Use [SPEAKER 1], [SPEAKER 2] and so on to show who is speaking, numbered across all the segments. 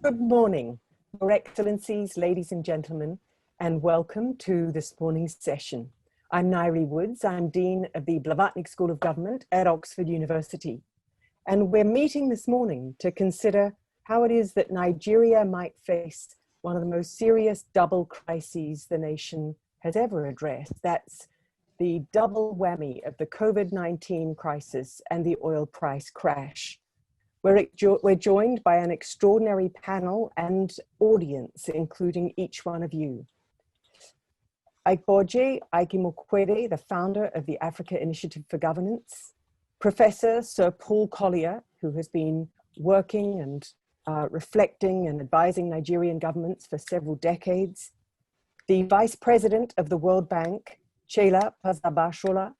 [SPEAKER 1] Good morning, Your Excellencies, ladies and gentlemen, and welcome to this morning's session. I'm Ngaire Woods. I'm Dean of the Blavatnik School of Government at Oxford University. And we're meeting this morning to consider how it is that Nigeria might face one of the most serious double crises the nation has ever addressed. That's the double whammy of the COVID-19 crisis and the oil price crash. We're joined by an extraordinary panel and audience, including each one of you. Aigboje Aig-Imoukhuede, the founder of the Africa Initiative for Governance, Professor Sir Paul Collier, who has been working and reflecting and advising Nigerian governments for several decades, the Vice President of the World Bank, Ceyla Pazarbasioglu,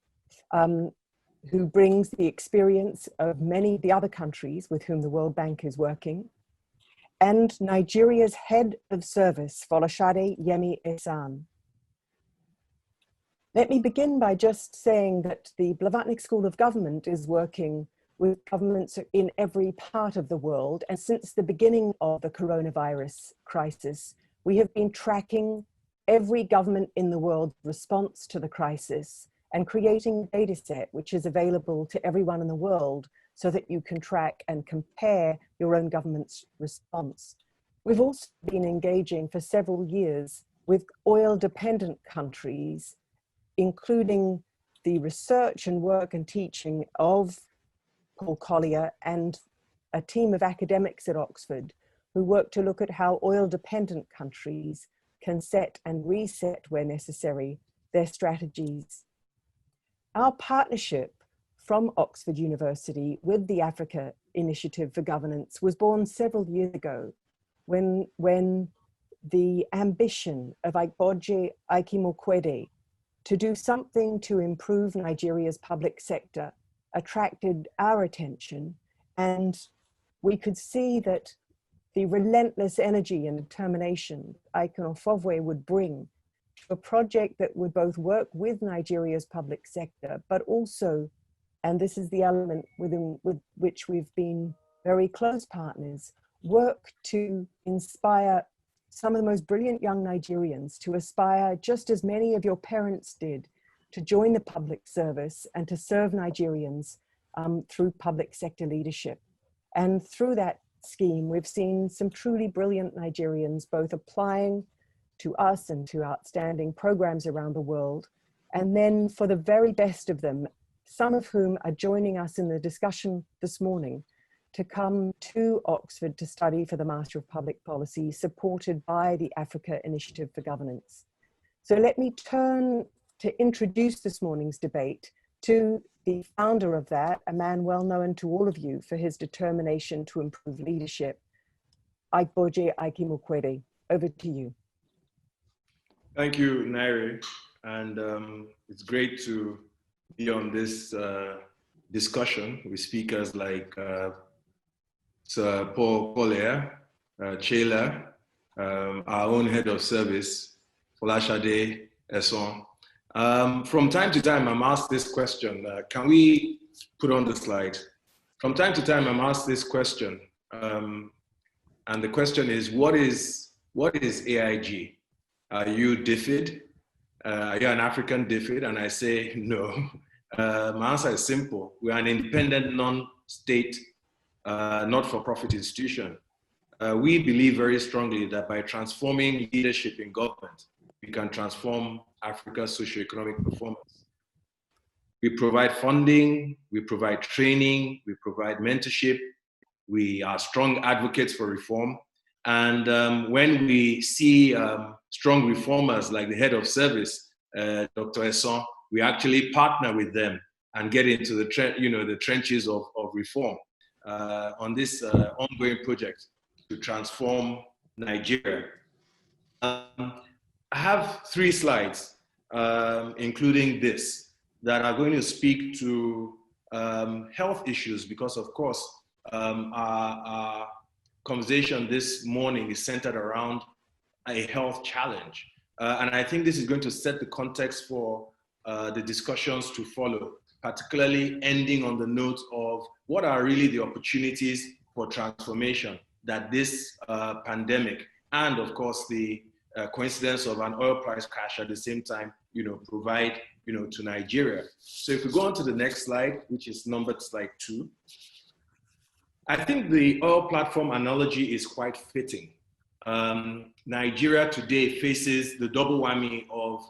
[SPEAKER 1] who brings the experience of many of the other countries with whom the World Bank is working, and Nigeria's head of service, Folasade Yemi-Esan. Let me begin by just saying that the Blavatnik School of Government is working with governments in every part of the world, and since the beginning of the coronavirus crisis, we have been tracking every government in the world's response to the crisis and creating a data set which is available to everyone in the world so that you can track and compare your own government's response. We've also been engaging for several years with oil-dependent countries, including the research and work and teaching of Paul Collier and a team of academics at Oxford who work to look at how oil-dependent countries can set and reset where necessary their strategies. Our partnership from Oxford University with the Africa Initiative for Governance was born several years ago when the ambition of Aigboje Aig-Imoukhuede to do something to improve Nigeria's public sector attracted our attention, and we could see that the relentless energy and determination Aig-Imoukhuede would bring to a project that would both work with Nigeria's public sector, but also, and this is the element with which we've been very close partners, work to inspire some of the most brilliant young Nigerians to aspire, just as many of your parents did, to join the public service and to serve Nigerians through public sector leadership. And through that scheme, we've seen some truly brilliant Nigerians both applying to us and to outstanding programs around the world. And then for the very best of them, some of whom are joining us in the discussion this morning, to come to Oxford to study for the Master of Public Policy, supported by the Africa Initiative for Governance. So let me turn to introduce this morning's debate to the founder of that, a man well known to all of you for his determination to improve leadership, Aigboje Aig-Imoukhuede. Over to you.
[SPEAKER 2] Thank you, Ngaire, and it's great to be on this discussion with speakers like Sir Paul Collier, Ceyla, our own head of service, Folasade Yemi-Esan. From time to time, I'm asked this question. Can we put on the slide? From time to time, I'm asked this question, and the question is, what is AIG? Are you DFID? Are you an African DFID? And I say no. My answer is simple. We are an independent, non-state, not-for-profit institution. We believe very strongly that by transforming leadership in government, we can transform Africa's socioeconomic performance. We provide funding, we provide training, we provide mentorship. We are strong advocates for reform. And when we see strong reformers like the head of service, Dr. Esan, we actually partner with them and get into the trenches of reform on this ongoing project to transform Nigeria. I have 3 slides, including this, that are going to speak to health issues because, of course, our conversation this morning is centered around a health challenge. And I think this is going to set the context for the discussions to follow, particularly ending on the note of what are really the opportunities for transformation that this pandemic and, of course, the coincidence of an oil price crash at the same time, provide, to Nigeria. So if we go on to the next slide, which is numbered slide 2, I think the oil platform analogy is quite fitting. Nigeria today faces the double whammy of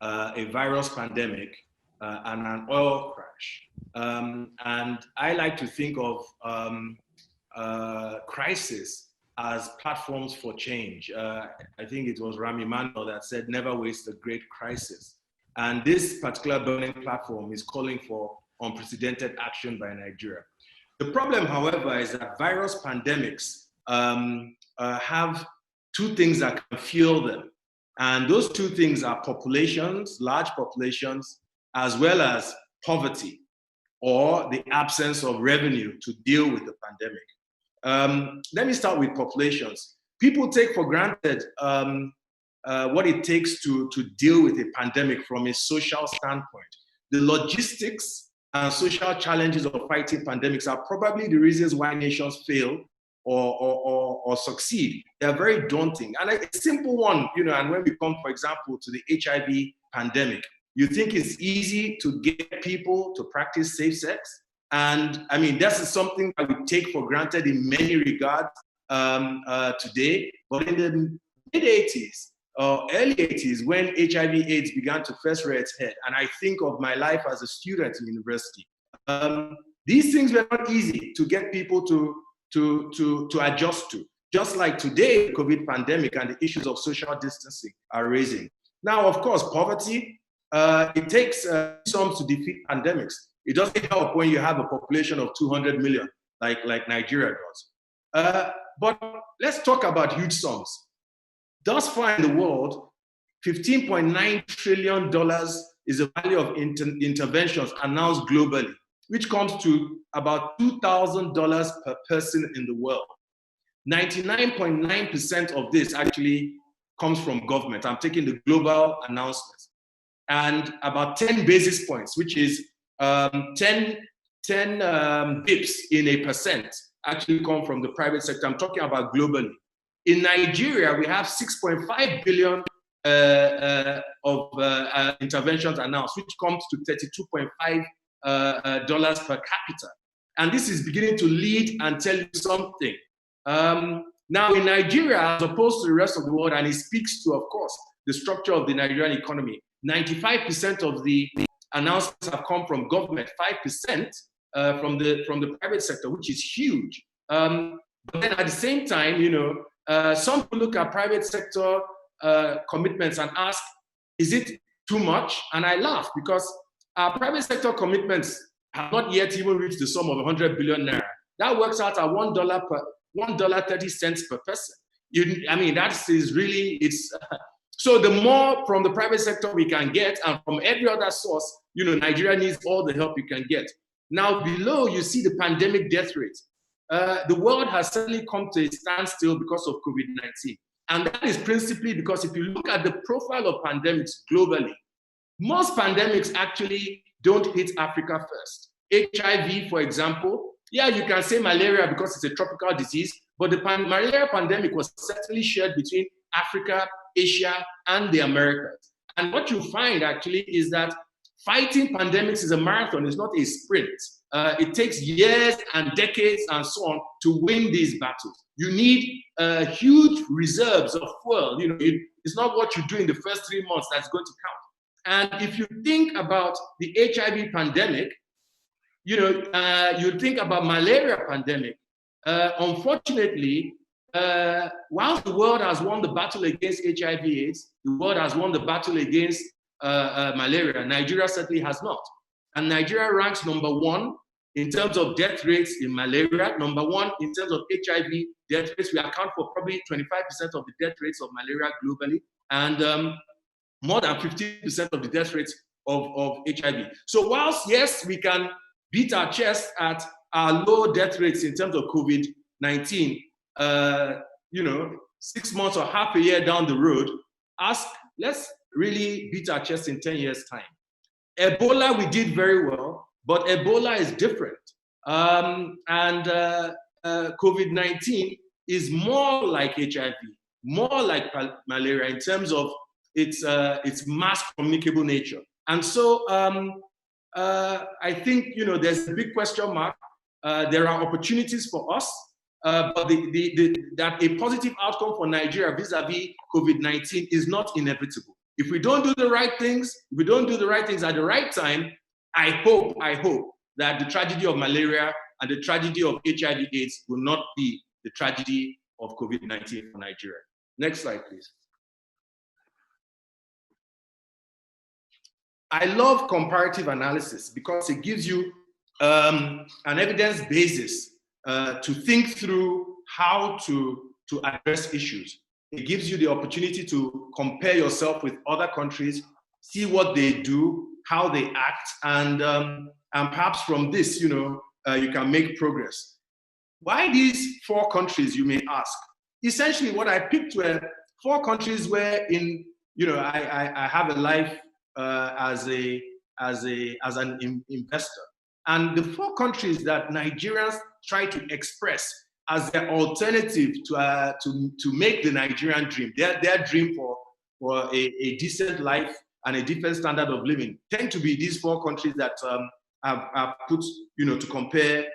[SPEAKER 2] a virus pandemic and an oil crash. And I like to think of crisis as platforms for change. I think it was Rami Mano that said, never waste a great crisis. And this particular burning platform is calling for unprecedented action by Nigeria. The problem, however, is that virus pandemics have two things that can fuel them. And those two things are populations, large populations, as well as poverty or the absence of revenue to deal with the pandemic. Let me start with populations. People take for granted what it takes to deal with a pandemic from a social standpoint. The logistics and social challenges of fighting pandemics are probably the reasons why nations fail or succeed. They're very daunting. And a simple one, and when we come, for example, to the HIV pandemic, you think it's easy to get people to practice safe sex? And I mean, this is something that we take for granted in many regards today. But in the mid-80s, early 80s, when HIV/AIDS began to first rear its head, and I think of my life as a student in university, these things were not easy to get people to adjust to. Just like today, the COVID pandemic and the issues of social distancing are raising. Now, of course, poverty, it takes some to defeat pandemics. It doesn't help when you have a population of 200 million, like Nigeria does. But let's talk about huge sums. Thus far in the world, $15.9 trillion is the value of interventions announced globally, which comes to about $2,000 per person in the world. 99.9% of this actually comes from government. I'm taking the global announcements. And about 10 basis points, which is 10 bips in a percent, actually come from the private sector. I'm talking about globally. In Nigeria, we have 6.5 billion of interventions announced, which comes to $32.5 dollars per capita. And this is beginning to lead and tell you something. Now in Nigeria, as opposed to the rest of the world, and it speaks to, of course, the structure of the Nigerian economy, 95% of the announcements have come from government, 5% from the private sector, which is huge. But then at the same time, some people look at private sector commitments and ask, is it too much? And I laugh because our private sector commitments have not yet even reached the sum of 100 billion naira. That works out at $1.30 per person. I mean, that is really, so the more from the private sector we can get, and from every other source, Nigeria needs all the help you can get. Now below, you see the pandemic death rate. The world has suddenly come to a standstill because of COVID-19. And that is principally because if you look at the profile of pandemics globally, most pandemics actually don't hit Africa first. HIV, for example, yeah, you can say malaria because it's a tropical disease, but the malaria pandemic was certainly shared between Africa, Asia, and the Americas. And what you find actually is that fighting pandemics is a marathon, it's not a sprint. It takes years and decades and so on to win these battles. You need huge reserves of fuel. It's not what you do in the first 3 months that's going to count. And if you think about the HIV pandemic, you think about malaria pandemic. Unfortunately, while the world has won the battle against HIV/AIDS, the world has won the battle against malaria. Nigeria certainly has not. And Nigeria ranks number 1 in terms of death rates in malaria, number 1 in terms of HIV death rates. We account for probably 25% of the death rates of malaria globally, and more than 50% of the death rates of HIV. So whilst, yes, we can beat our chest at our low death rates in terms of COVID-19, 6 months or half a year down the road, let's really beat our chest in 10 years' time. Ebola, we did very well, but Ebola is different. COVID-19 is more like HIV, more like malaria in terms of its mass communicable nature. And so I think, you know, there's a big question mark. There are opportunities for us, but that a positive outcome for Nigeria vis-a-vis COVID-19 is not inevitable. If we don't do the right things, if we don't do the right things at the right time, I hope that the tragedy of malaria and the tragedy of HIV/AIDS will not be the tragedy of COVID-19 for Nigeria. Next slide, please. I love comparative analysis because it gives you an evidence basis to think through how to address issues. It gives you the opportunity to compare yourself with other countries, see what they do, how they act, and perhaps from this, you know, you can make progress. Why these 4 countries, you may ask? Essentially, what I picked were 4 countries where, you know, I have a life as an investor, and the 4 countries that Nigerians try to express as their alternative to make the Nigerian dream, their dream for a decent life and a different standard of living, tend to be these 4 countries that are put, you know, to compare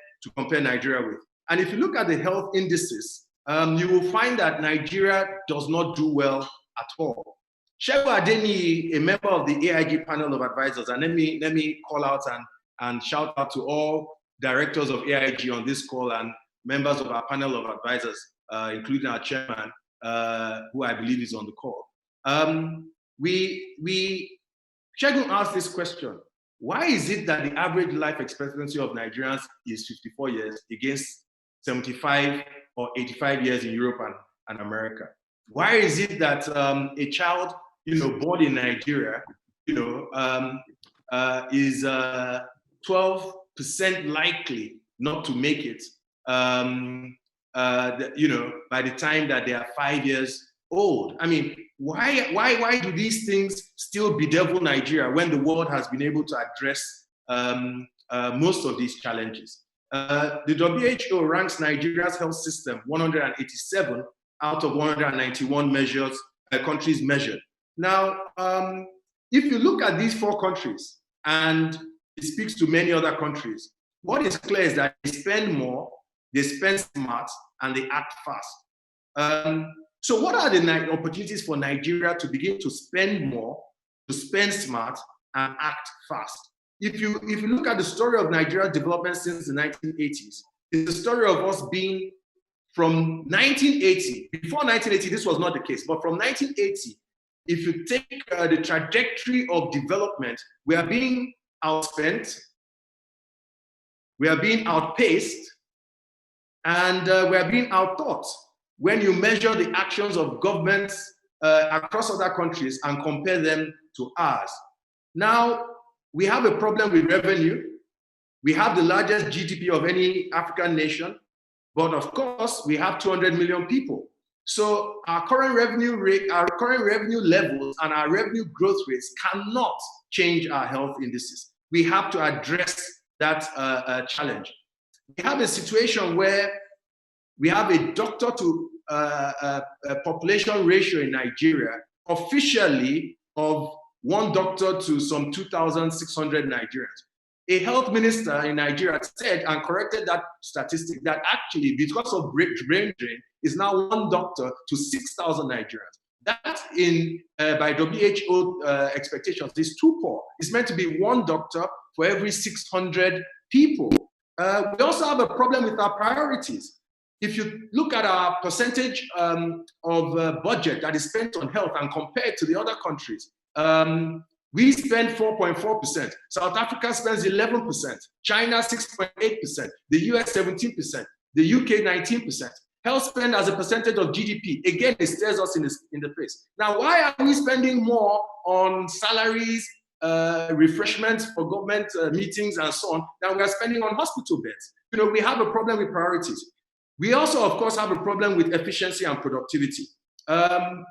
[SPEAKER 2] Nigeria with. And if you look at the health indices, you will find that Nigeria does not do well at all. Shegun Adeniyi, a member of the AIG panel of advisors, and let me call out and shout out to all directors of AIG on this call and members of our panel of advisors, including our chairman, who I believe is on the call. Shegun asked this question: why is it that the average life expectancy of Nigerians is 54 years against 75 or 85 years in Europe and America? Why is it that a child, you know, born in Nigeria, you know, is 12% likely not to make it, you know, by the time that they are 5 years old? I mean, why do these things still bedevil Nigeria when the world has been able to address most of these challenges? The WHO ranks Nigeria's health system 187 out of 191 countries measured. Now, if you look at these 4 countries, and it speaks to many other countries, what is clear is that they spend more, they spend smart, and they act fast. So what are the opportunities for Nigeria to begin to spend more, to spend smart, and act fast? If you look at the story of Nigeria's development since the 1980s, it's the story of us being from 1980, before 1980, this was not the case, but from 1980, if you take the trajectory of development, we are being outspent, we are being outpaced, and we are being outthought when you measure the actions of governments across other countries and compare them to ours. Now, we have a problem with revenue. We have the largest GDP of any African nation, but of course, we have 200 million people. So our current revenue rate, our current revenue levels, and our revenue growth rates cannot change our health indices. We have to address that challenge. We have a situation where we have a doctor to population ratio in Nigeria officially of 1 doctor to some 2,600 Nigerians. A health minister in Nigeria said and corrected that statistic that actually, because of brain drain, is now 1 doctor to 6,000 Nigerians. That, by WHO expectations, is too poor. It's meant to be 1 doctor for every 600 people. We also have a problem with our priorities. If you look at our percentage of budget that is spent on health and compare it to the other countries, we spend 4.4%. South Africa spends 11%. China 6.8%. The US 17%. The UK 19%. Health spend as a percentage of GDP, again, it stares us in the face. Now, why are we spending more on salaries, refreshments for government meetings and so on than we are spending on hospital beds? You know, we have a problem with priorities. We also, of course, have a problem with efficiency and productivity.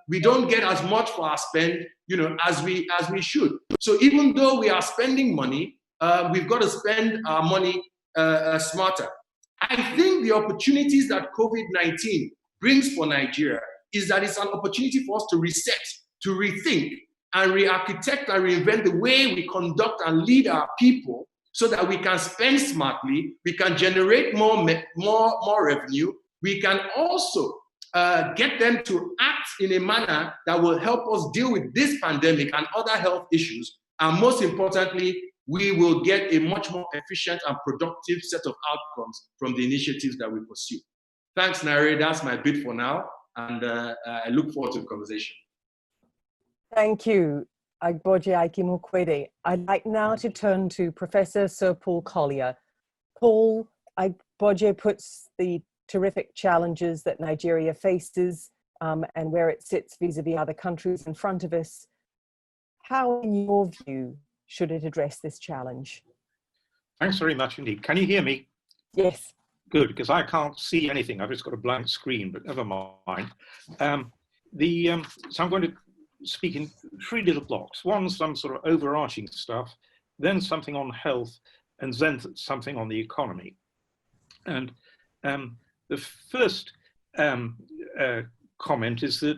[SPEAKER 2] We don't get as much for our spend, you know, as we should. So even though we are spending money, we've got to spend our money smarter. I think the opportunities that COVID-19 brings for Nigeria is that it's an opportunity for us to reset, to rethink, and re-architect and reinvent the way we conduct and lead our people so that we can spend smartly, we can generate more revenue, we can also get them to act in a manner that will help us deal with this pandemic and other health issues. And most importantly, we will get a much more efficient and productive set of outcomes from the initiatives that we pursue. Thanks, Ngaire. That's my bit for now. And I look forward to the conversation.
[SPEAKER 1] Thank you, Aigboje Aig-Imoukhuede. I'd like now to turn to Professor Sir Paul Collier. Paul, Aigboje puts the terrific challenges that Nigeria faces and where it sits vis-a-vis other countries in front of us. How, in your view, should it address this challenge?
[SPEAKER 3] Thanks very much indeed. Can you hear me?
[SPEAKER 1] Yes.
[SPEAKER 3] Good, because I can't see anything. I've just got a blank screen, but never mind. So I'm going to speak in three little blocks. One, some sort of overarching stuff, then something on health, and then something on the economy. And the first comment is that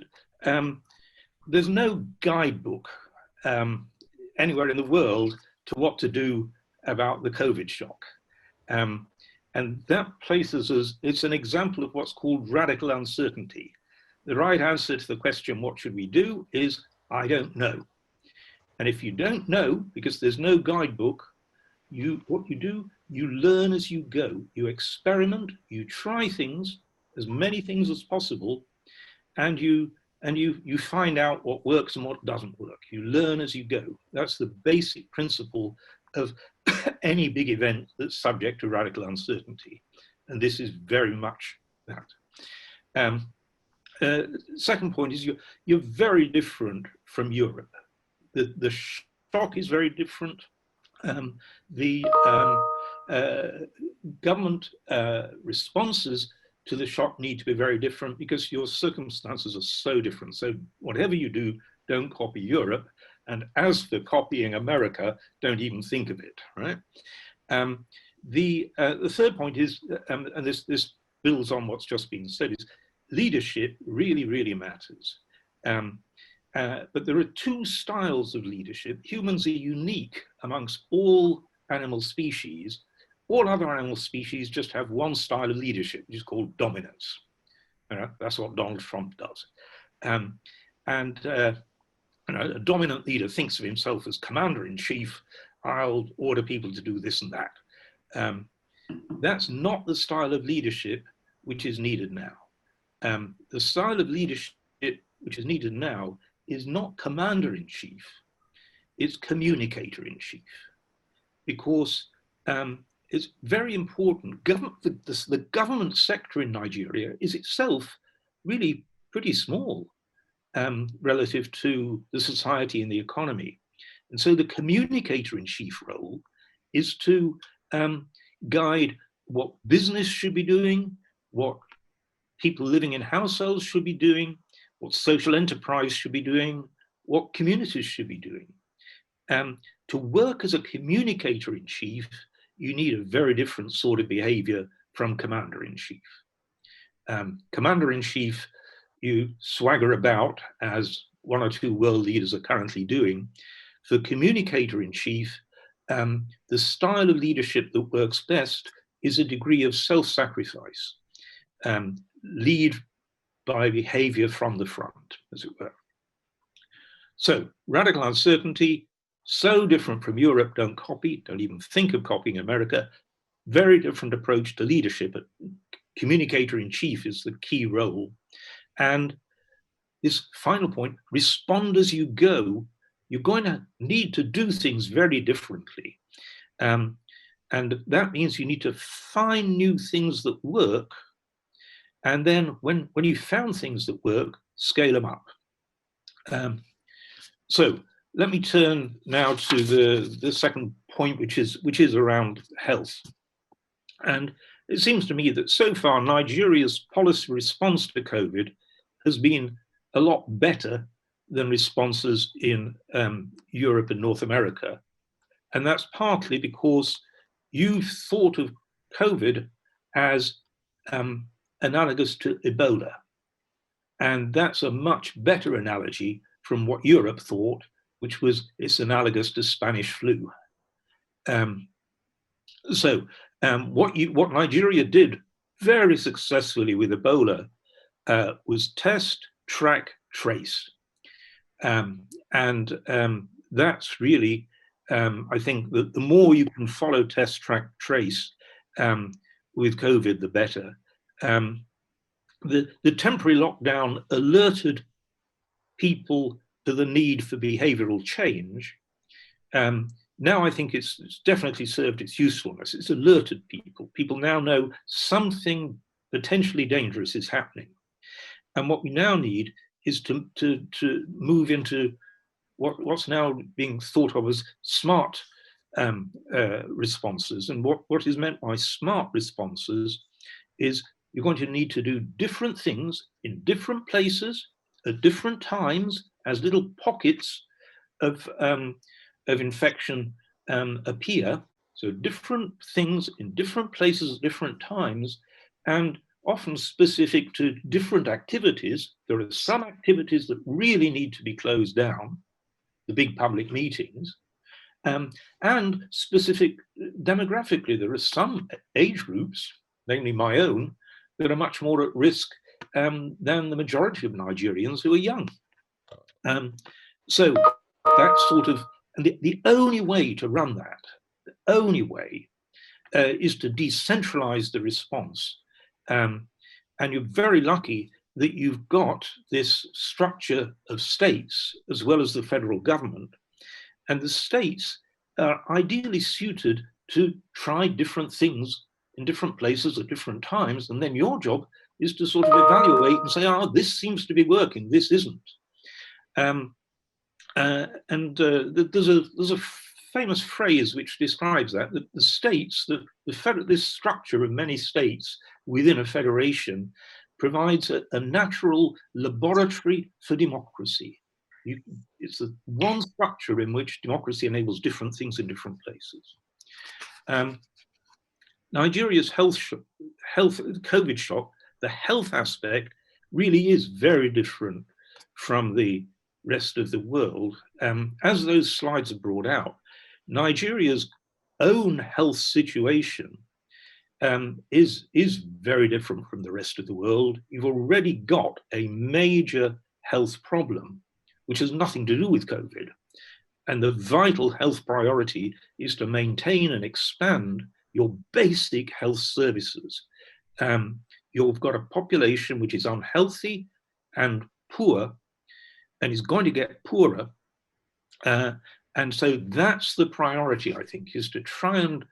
[SPEAKER 3] there's no guidebook anywhere in the world to what to do about the COVID shock. And that places us, it's an example of what's called radical uncertainty. The right answer to the question, what should we do, is, I don't know. And if you don't know, because there's no guidebook, what you do, you learn as you go. You experiment, you try things, as many things as possible, and you find out what works and what doesn't work. You learn as you go. That's the basic principle of any big event that's subject to radical uncertainty. And this is very much that. Second point is you're very different from Europe. The shock is very different. The government responses to the shock need to be very different because your circumstances are so different. So whatever you do, don't copy Europe. And as for copying America, don't even think of it, right? The third point is, and this builds on what's just been said, is leadership really, really matters. But there are two styles of leadership. Humans are unique amongst all animal species. All other animal species just have one style of leadership, which is called dominance. That's what Donald Trump does. A dominant leader thinks of himself as commander-in-chief. I'll order people to do this and that. That's not the style of leadership which is needed now. The style of leadership which is needed now is not commander-in-chief, it's communicator-in-chief. Because it's very important. The government sector in Nigeria is itself really pretty small relative to the society and the economy. And so the communicator-in-chief role is to guide what business should be doing, what people living in households should be doing, what social enterprise should be doing, what communities should be doing. To work as a communicator-in-chief, you need a very different sort of behavior from commander-in-chief. Commander-in-chief, you swagger about as one or two world leaders are currently doing. For communicator-in-chief, the style of leadership that works best is a degree of self-sacrifice. Lead by behavior from the front, as it were. So, radical uncertainty, so different from Europe, don't copy, don't even think of copying America. Very different approach to leadership. Communicator-in-chief is the key role. And this final point, respond as you go. You're going to need to do things very differently. And that means you need to find new things that work. And then when you found things that work, scale them up. So let me turn now to the second point, which is around health. And it seems to me that so far Nigeria's policy response to COVID has been a lot better than responses in Europe and North America. And that's partly because you've thought of COVID as analogous to Ebola. And that's a much better analogy from what Europe thought, which was it's analogous to Spanish flu. What Nigeria did very successfully with Ebola was test, track, trace. That's really, I think that the more you can follow, test, track, trace with COVID, the better. The temporary lockdown alerted people to the need for behavioral change. Now I think it's definitely served its usefulness. It's alerted people. People now know something potentially dangerous is happening. And what we now need is to move into what's now being thought of as smart responses. And what is meant by smart responses is you're going to need to do different things in different places at different times as little pockets of infection appear. So different things in different places at different times, and often specific to different activities. There are some activities that really need to be closed down, the big public meetings, and specific demographically. There are some age groups, namely my own, that are much more at risk than the majority of Nigerians who are young. So that's sort of, and the only way to run that, the only way is to decentralize the response. And you're very lucky that you've got this structure of states as well as the federal government. And the states are ideally suited to try different things in different places at different times. And then your job is to sort of evaluate and say, oh, this seems to be working, this isn't. There's a famous phrase which describes that the states, this structure of many states within a federation provides a natural laboratory for democracy. It's the one structure in which democracy enables different things in different places. Nigeria's COVID shock, the health aspect really is very different from the rest of the world. As those slides have brought out, Nigeria's own health situation is very different from the rest of the world. You've already got a major health problem, which has nothing to do with COVID. And the vital health priority is to maintain and expand your basic health services. You've got a population which is unhealthy and poor, and is going to get poorer. And so that's the priority, I think, is to try and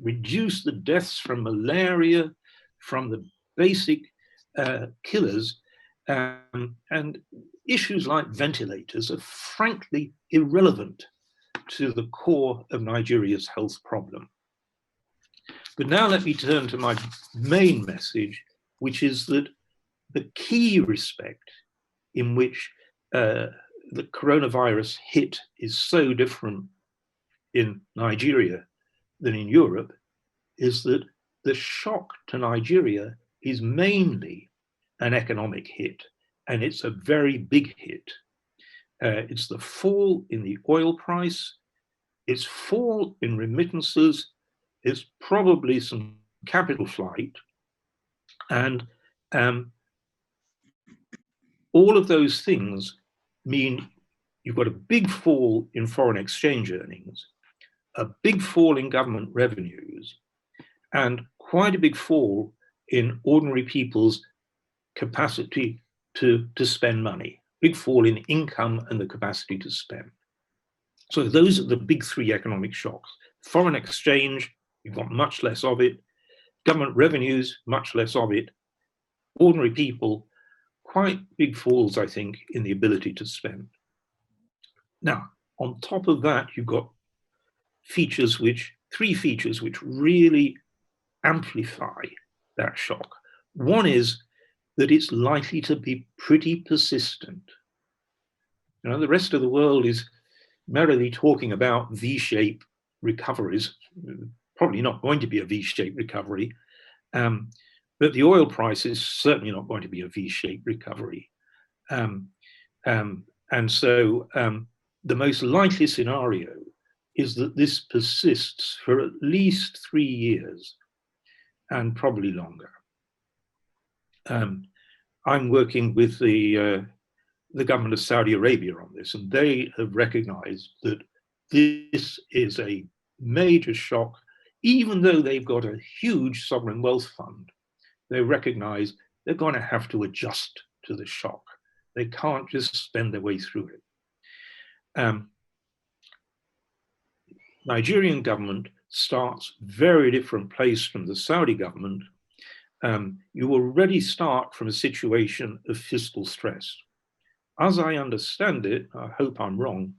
[SPEAKER 3] reduce the deaths from malaria, from the basic killers. And issues like ventilators are frankly irrelevant to the core of Nigeria's health problem. But now let me turn to my main message, which is that the key respect in which the coronavirus hit is so different in Nigeria than in Europe is that the shock to Nigeria is mainly an economic hit, and it's a very big hit. It's the fall in the oil price, it's fall in remittances, it's probably some capital flight, and all of those things mean you've got a big fall in foreign exchange earnings, a big fall in government revenues, and quite a big fall in ordinary people's capacity to spend money, big fall in income and the capacity to spend. So those are the big three economic shocks. Foreign exchange, you've got much less of it. Government revenues, much less of it. Ordinary people, quite big falls, I think, in the ability to spend. Now, on top of that, you've got three features which really amplify that shock. One is that it's likely to be pretty persistent. You know, the rest of the world is merrily talking about V-shaped recoveries. Probably not going to be a V-shaped recovery. But the oil price is certainly not going to be a V-shaped recovery. And so the most likely scenario is that this persists for at least 3 years and probably longer. I'm working with the government of Saudi Arabia on this, and they have recognized that this is a major shock. Even though they've got a huge sovereign wealth fund, they recognize they're going to have to adjust to the shock. They can't just spend their way through it. Nigerian government starts very different place from the Saudi government. You already start from a situation of fiscal stress. As I understand it, I hope I'm wrong,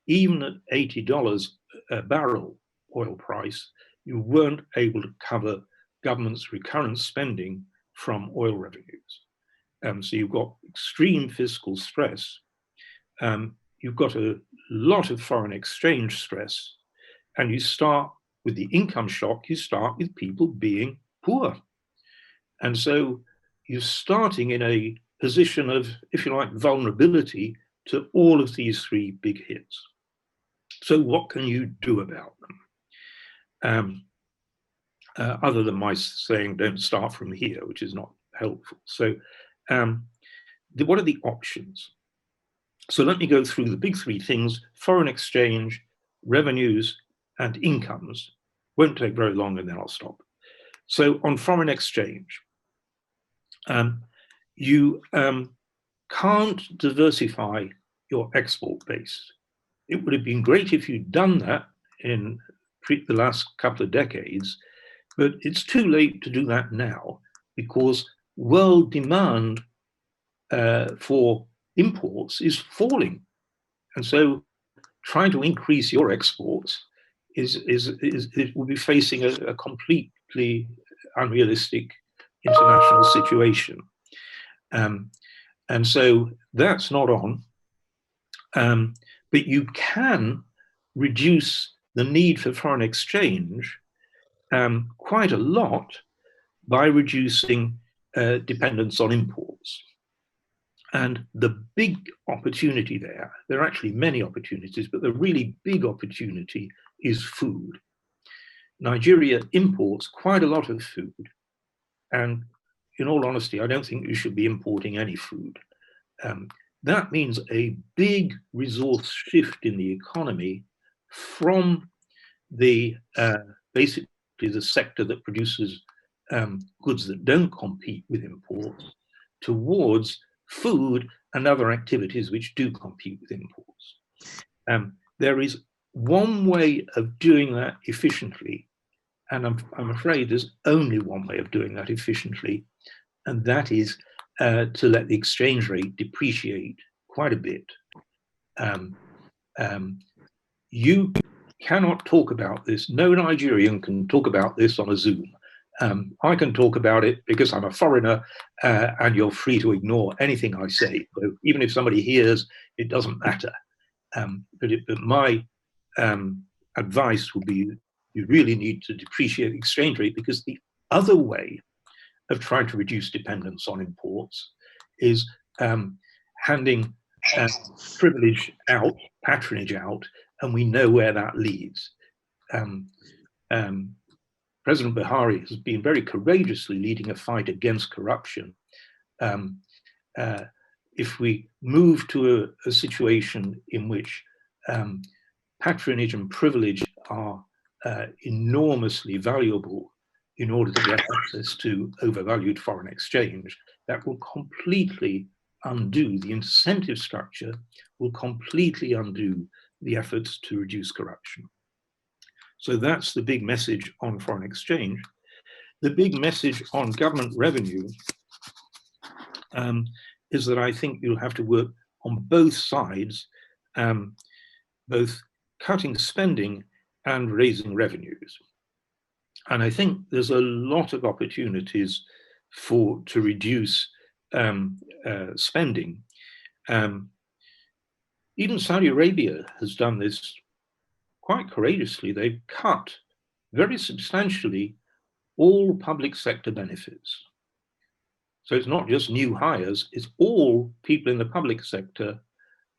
[SPEAKER 3] even at $80 a barrel oil price, you weren't able to cover government's recurrent spending from oil revenues. So you've got extreme fiscal stress. You've got a lot of foreign exchange stress, and you start with the income shock, you start with people being poor. And so you're starting in a position of, if you like, vulnerability to all of these three big hits. So what can you do about them? Other than my saying, don't start from here, which is not helpful. So what are the options? So let me go through the big three things: foreign exchange, revenues, and incomes. Won't take very long, and then I'll stop. So on foreign exchange, you can't diversify your export base. It would have been great if you'd done that in the last couple of decades, but it's too late to do that now because world demand for imports is falling. And so trying to increase your exports it will be facing a completely unrealistic international situation. And so that's not on. But you can reduce the need for foreign exchange quite a lot by reducing dependence on imports. And the big opportunity there are actually many opportunities, but the really big opportunity is food. Nigeria imports quite a lot of food. And in all honesty, I don't think you should be importing any food. That means a big resource shift in the economy from the basically the sector that produces goods that don't compete with imports towards food and other activities which do compete with imports. There is one way of doing that efficiently, and I'm afraid there's only one way of doing that efficiently, and that is to let the exchange rate depreciate quite a bit. You cannot talk about this. No Nigerian can talk about this on a Zoom. I can talk about it because I'm a foreigner, and you're free to ignore anything I say. So even if somebody hears, it doesn't matter. But my advice would be you really need to depreciate the exchange rate, because the other way of trying to reduce dependence on imports is handing privilege out, patronage out, and we know where that leads. President Buhari has been very courageously leading a fight against corruption. If we move to a situation in which patronage and privilege are enormously valuable in order to get access to overvalued foreign exchange, that will completely undo the incentive structure, will completely undo the efforts to reduce corruption. So that's the big message on foreign exchange. The big message on government revenue is that I think you'll have to work on both sides, both cutting spending and raising revenues. And I think there's a lot of opportunities to reduce spending. Even Saudi Arabia has done this quite courageously. They've cut very substantially all public sector benefits. So it's not just new hires, it's all people in the public sector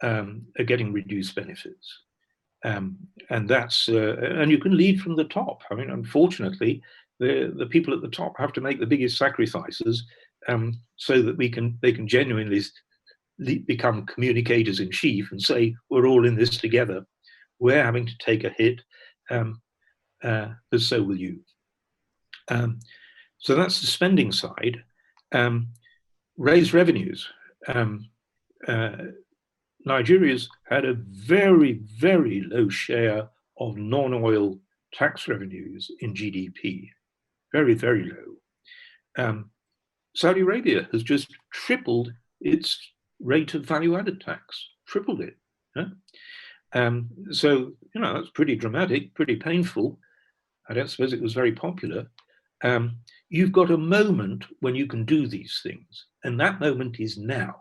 [SPEAKER 3] are getting reduced benefits. And that's, and you can lead from the top. I mean, unfortunately, the people at the top have to make the biggest sacrifices so that they can genuinely become communicators in chief and say, we're all in this together. We're having to take a hit, but so will you. So that's the spending side. Raise revenues. Nigeria's had a very, very low share of non-oil tax revenues in GDP. Very, very low. Saudi Arabia has just tripled its rate of value-added tax, tripled it. So, you know, that's pretty dramatic, pretty painful. I don't suppose it was very popular. You've got a moment when you can do these things, and that moment is now.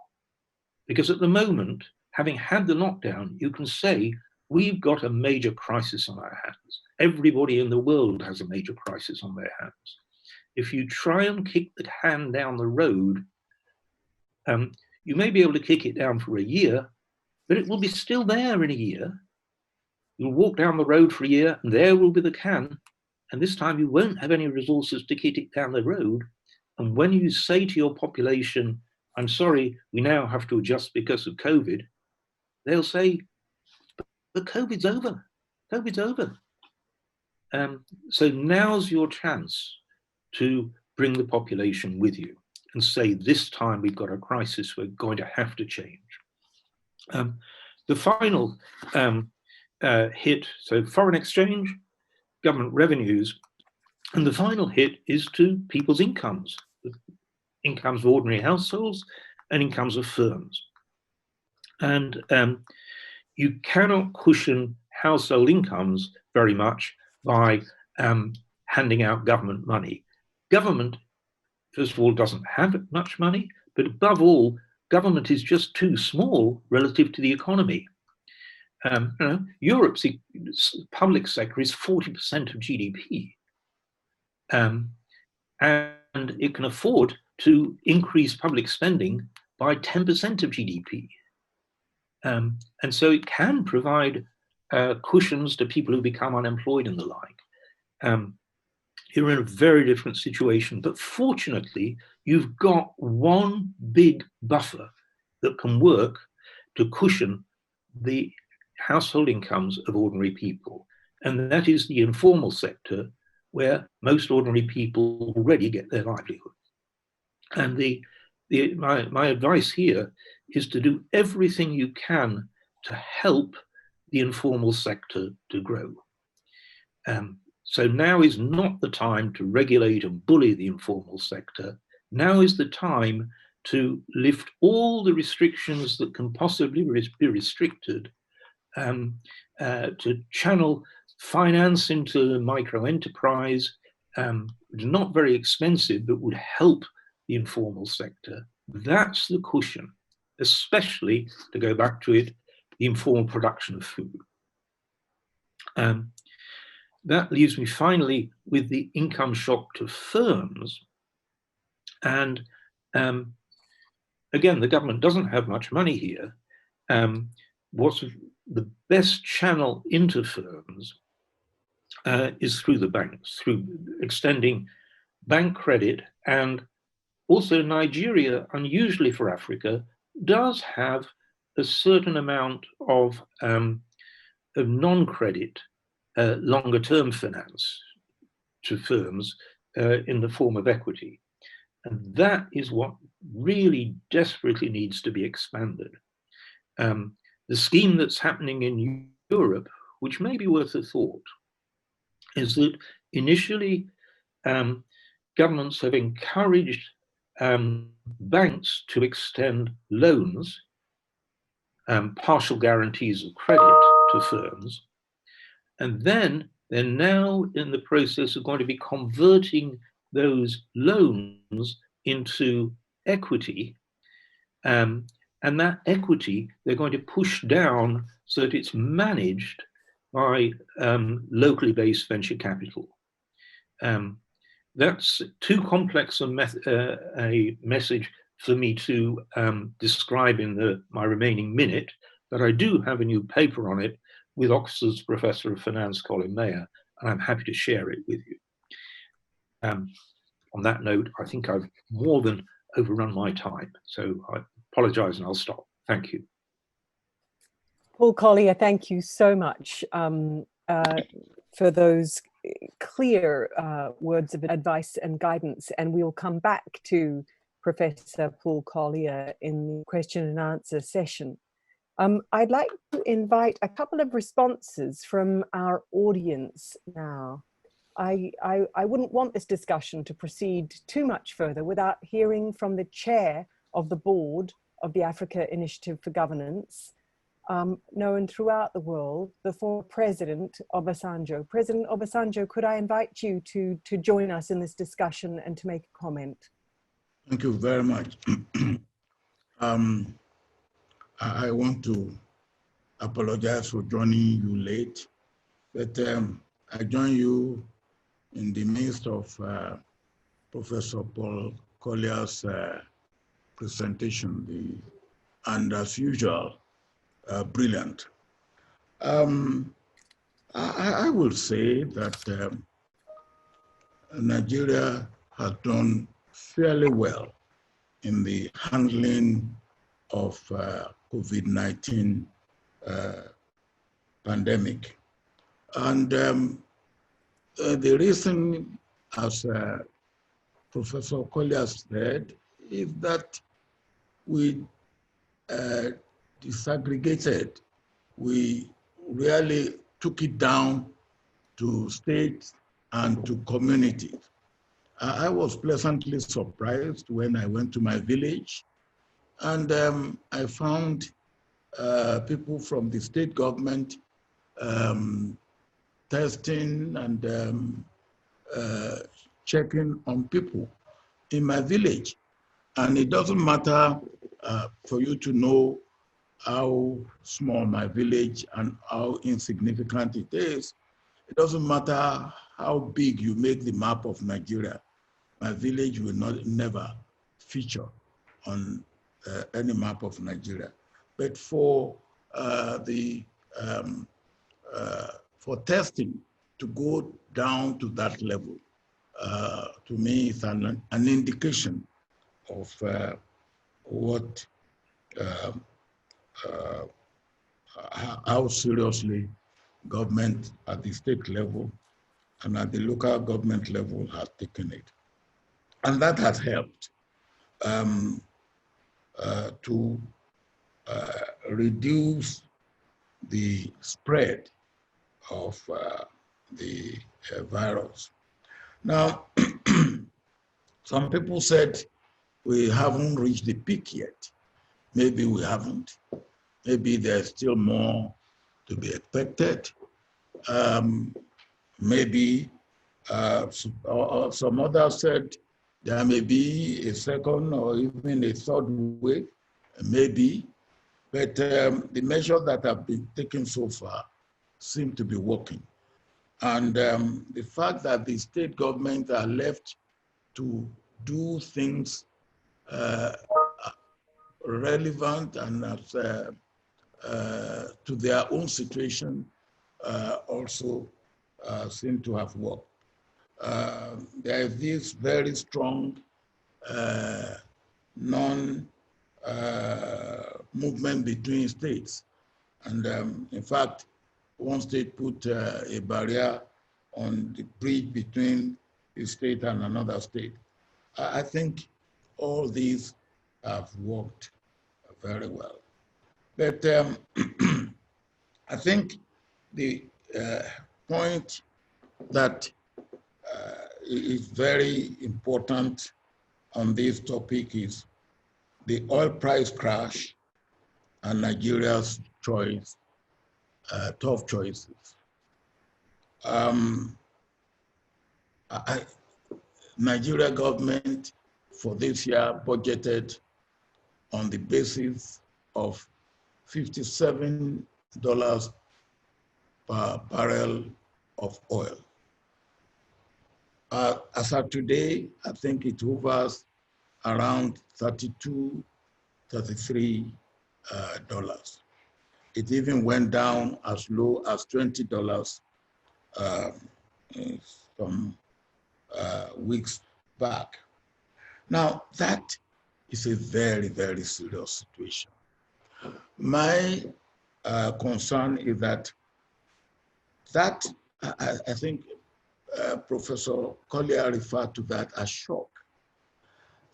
[SPEAKER 3] Because at the moment, having had the lockdown, you can say, we've got a major crisis on our hands. Everybody in the world has a major crisis on their hands. If you try and kick the can down the road, you may be able to kick it down for a year, but it will be still there in a year. You'll walk down the road for a year, and there will be the can. And this time you won't have any resources to kick it down the road. And when you say to your population, I'm sorry, we now have to adjust because of COVID, they'll say, but COVID's over. COVID's over. So now's your chance to bring the population with you and say, this time we've got a crisis, we're going to have to change. The final hit, so foreign exchange, government revenues, and the final hit is to people's incomes, incomes of ordinary households and incomes of firms. And you cannot cushion household incomes very much by handing out government money. Government, first of all, doesn't have much money, but above all, government is just too small relative to the economy. You know, Europe's public sector is 40% of GDP. And it can afford to increase public spending by 10% of GDP. And so it can provide cushions to people who become unemployed and the like. You're in a very different situation, but fortunately, you've got one big buffer that can work to cushion the household incomes of ordinary people. And that is the informal sector, where most ordinary people already get their livelihood. And my advice here is to do everything you can to help the informal sector to grow. So now is not the time to regulate and bully the informal sector. Now is the time to lift all the restrictions that can possibly be restricted, to channel finance into micro enterprise, not very expensive, but would help the informal sector. That's the cushion, especially, to go back to it, the informal production of food. That leaves me finally with the income shock to firms. And again, the government doesn't have much money here. What's the best channel into firms is through the banks, through extending bank credit. And also Nigeria, unusually for Africa, does have a certain amount of non-credit longer-term finance to firms in the form of equity. And that is what really desperately needs to be expanded. The scheme that's happening in Europe, which may be worth a thought, is that initially governments have encouraged banks to extend loans, partial guarantees of credit to firms, and then they're now in the process of going to be converting those loans into equity, and that equity they're going to push down so that it's managed by locally based venture capital. That's too complex a message for me to describe in my remaining minute, but I do have a new paper on it with Oxford's Professor of Finance, Colin Mayer, and I'm happy to share it with you. On that note, I think I've more than overrun my time, so I apologize and I'll stop. Thank you.
[SPEAKER 1] Paul Collier, thank you so much for those clear words of advice and guidance, and we'll come back to Professor Paul Collier in the question and answer session. I'd like to invite a couple of responses from our audience now. I wouldn't want this discussion to proceed too much further without hearing from the chair of the board of the Africa Initiative for Governance, known throughout the world, the former President Obasanjo. President Obasanjo, could I invite you to join us in this discussion and to make a comment?
[SPEAKER 4] Thank you very much. I want to apologize for joining you late, but I join you in the midst of Professor Paul Collier's presentation, and as usual, brilliant. I will say that Nigeria has done fairly well in the handling of COVID-19 pandemic. And the reason, as Professor Collier said, is that we disaggregated. We really took it down to states and to communities. I was pleasantly surprised when I went to my village, and I found people from the state government testing and checking on people in my village. And it doesn't matter for you to know how small my village and how insignificant it is. It doesn't matter how big you make the map of Nigeria. My village will never feature on any map of Nigeria. But for for testing to go down to that level, to me, it's an indication of what how seriously government at the state level and at the local government level has taken it. And that has helped to reduce the spread of the virus. Now, some people said we haven't reached the peak yet. Maybe we haven't. Maybe there's still more to be expected. Maybe some others said there may be a second or even a third wave, maybe. But the measures that have been taken so far seem to be working. And the fact that the state governments are left to do things relevant and to their own situation also seem to have worked. There is this very strong movement between states. And in fact, one state put a barrier on the bridge between a state and another state. I think all these have worked very well. But I think the point that is very important on this topic is the oil price crash and Nigeria's choice, tough choices. Nigeria government for this year budgeted on the basis of $57 per barrel of oil. As of today, I think it hovers around $32, $33. It even went down as low as $20 some weeks back. Now, that is a very, very serious situation. My concern is that I think Professor Collier referred to that as shock.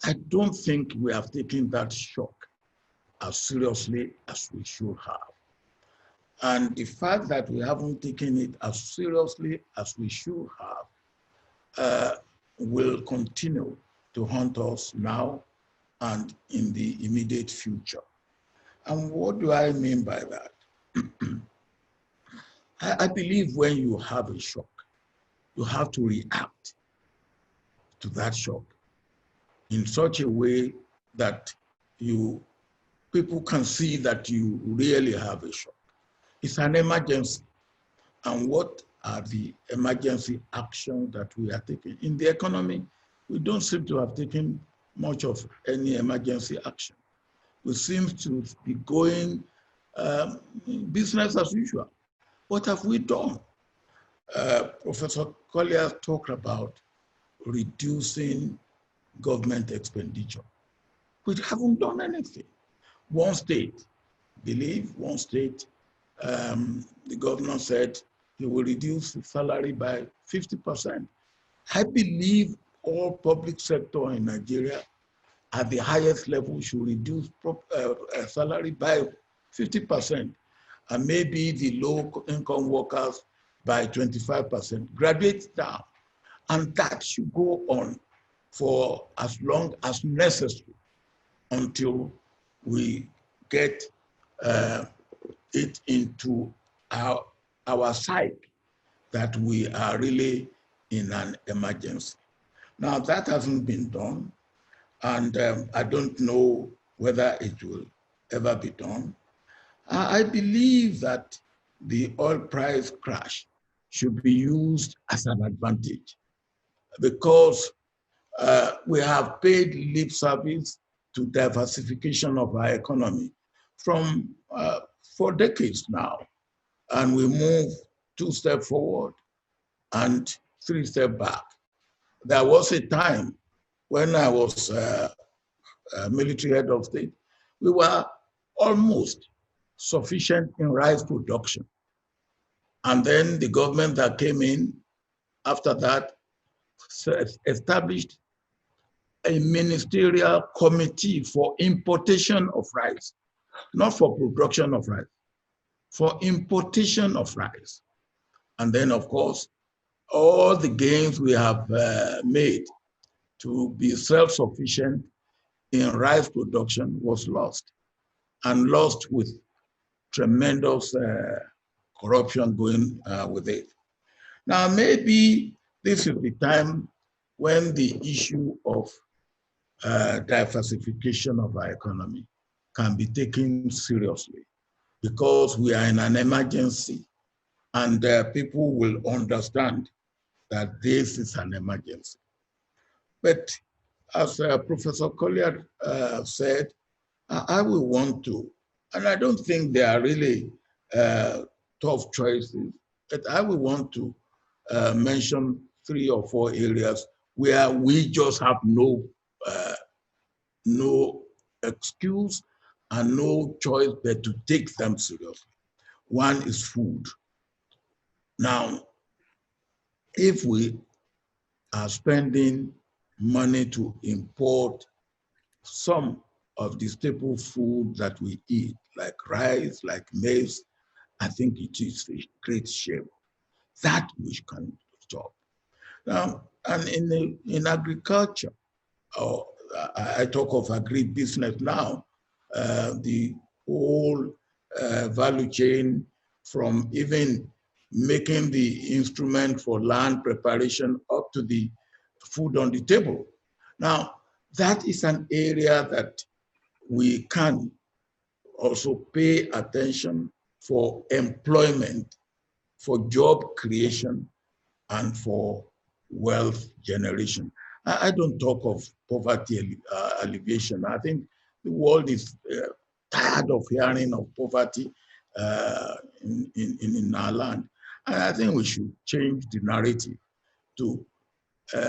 [SPEAKER 4] I don't think we have taken that shock as seriously as we should have. And the fact that we haven't taken it as seriously as we should have will continue to haunt us now and in the immediate future. And what do I mean by that? I believe when you have a shock, you have to react to that shock in such a way that people can see that you really have a shock. It's an emergency. And what are the emergency actions that we are taking? In the economy, we don't seem to have taken much of any emergency action. We seem to be going business as usual. What have we done? Professor Collier talked about reducing government expenditure. We haven't done anything. One state, the governor said he will reduce the salary by 50%. I believe all public sector in Nigeria at the highest level should reduce salary by 50%, and maybe the low-income workers by 25%, graduate down. And that should go on for as long as necessary until we get it into our psyche that we are really in an emergency. Now, that hasn't been done, and I don't know whether it will ever be done. I believe that the oil price crash should be used as an advantage because we have paid lip service to diversification of our economy for decades now. And we move 2 steps forward and 3 steps back. There was a time when I was military head of state, we were almost sufficient in rice production. And then the government that came in after that established a ministerial committee for importation of rice, not for production of rice, for importation of rice. And then, of course, all the gains we have made to be self-sufficient in rice production was lost, and lost with tremendous corruption going with it. Now, maybe this is the time when the issue of diversification of our economy can be taken seriously, because we are in an emergency, and people will understand that this is an emergency. But as Professor Collier said, I will want to, and I don't think they are really tough choices, but I will want to mention 3 or 4 areas where we just have no excuse and no choice but to take them seriously. One is food. Now, if we are spending money to import some of the staple food that we eat, like rice, like maize, I think it is a great shame. That we can stop. Now, and in agriculture, I talk of agribusiness now, the whole value chain from even making the instrument for land preparation up to the food on the table. Now, that is an area that we can also pay attention for employment, for job creation, and for wealth generation. I don't talk of poverty alleviation. I think the world is tired of hearing of poverty in our land. And I think we should change the narrative to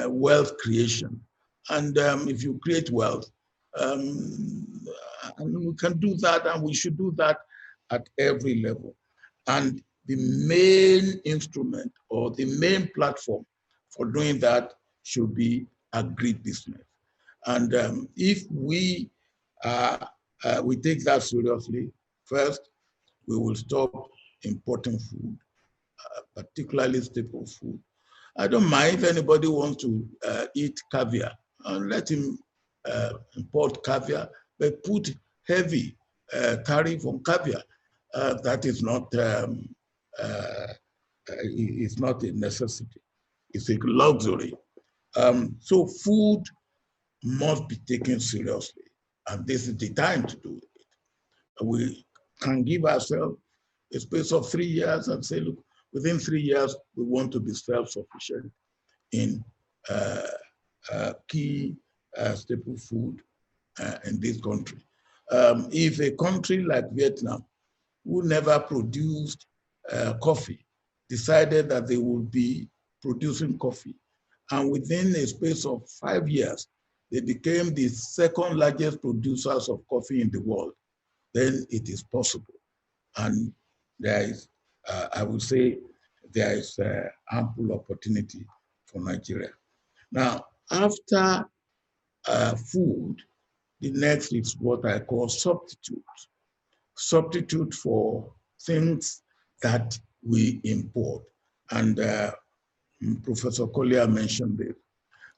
[SPEAKER 4] wealth creation. And if you create wealth, and we can do that, and we should do that at every level. And the main instrument or the main platform for doing that should be agribusiness. And if we take that seriously, first, we will stop importing food, particularly staple food. I don't mind if anybody wants to eat caviar, and let him import caviar, but put heavy tariff on caviar. That is not, it's not a necessity. It's a luxury. So food must be taken seriously, and this is the time to do it. We can give ourselves a space of 3 years and say, look, within 3 years, we want to be self-sufficient in key staple food in this country. If a country like Vietnam, who never produced coffee, decided that they would be producing coffee, and within a space of 5 years, they became the second largest producers of coffee in the world, then it is possible. And there is, I would say, there is ample opportunity for Nigeria. Now, after food, the next is what I call substitute. Substitute for things that we import. And Professor Collier mentioned it.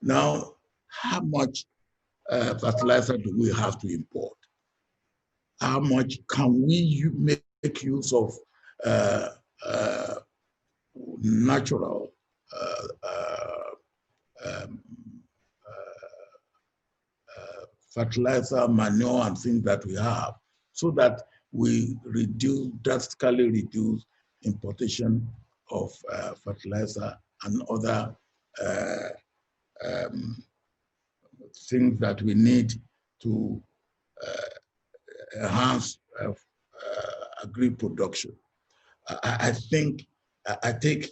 [SPEAKER 4] Now, how much fertilizer do we have to import? How much can we make use of natural fertilizer, manure, and things that we have, so that we drastically reduce importation of fertilizer and other things that we need to enhance agri-production. I think I take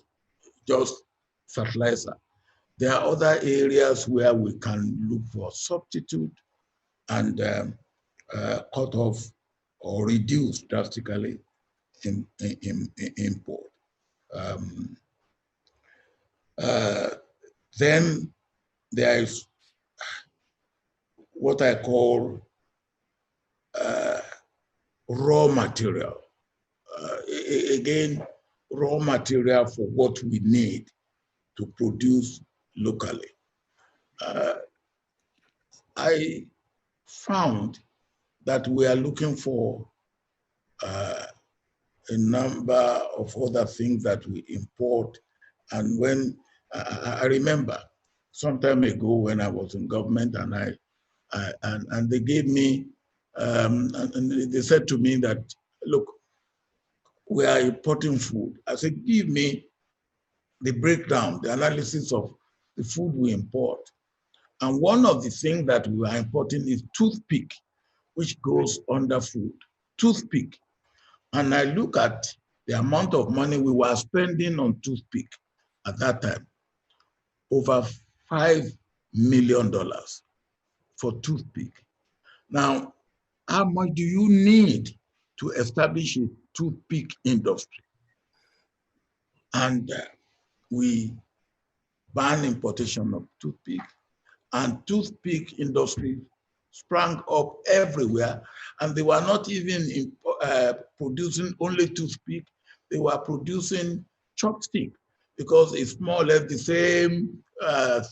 [SPEAKER 4] just fertilizer. There are other areas where we can look for substitute and cut off or reduce drastically in import. Then there is what I call raw material. Again, raw material for what we need to produce locally. I found that we are looking for a number of other things that we import. And when I remember some time ago when I was in government, and and they gave me and they said to me that, look, we are importing food. I said, give me the breakdown, the analysis of the food we import. And one of the things that we are importing is toothpick, which goes under food, toothpick. And I look at the amount of money we were spending on toothpick at that time, over $5 million for toothpick. Now, how much do you need to establish a toothpick industry? And we ban importation of toothpick, and toothpick industry sprang up everywhere, and they were not even producing only toothpick, they were producing chopstick, because it's more or less the same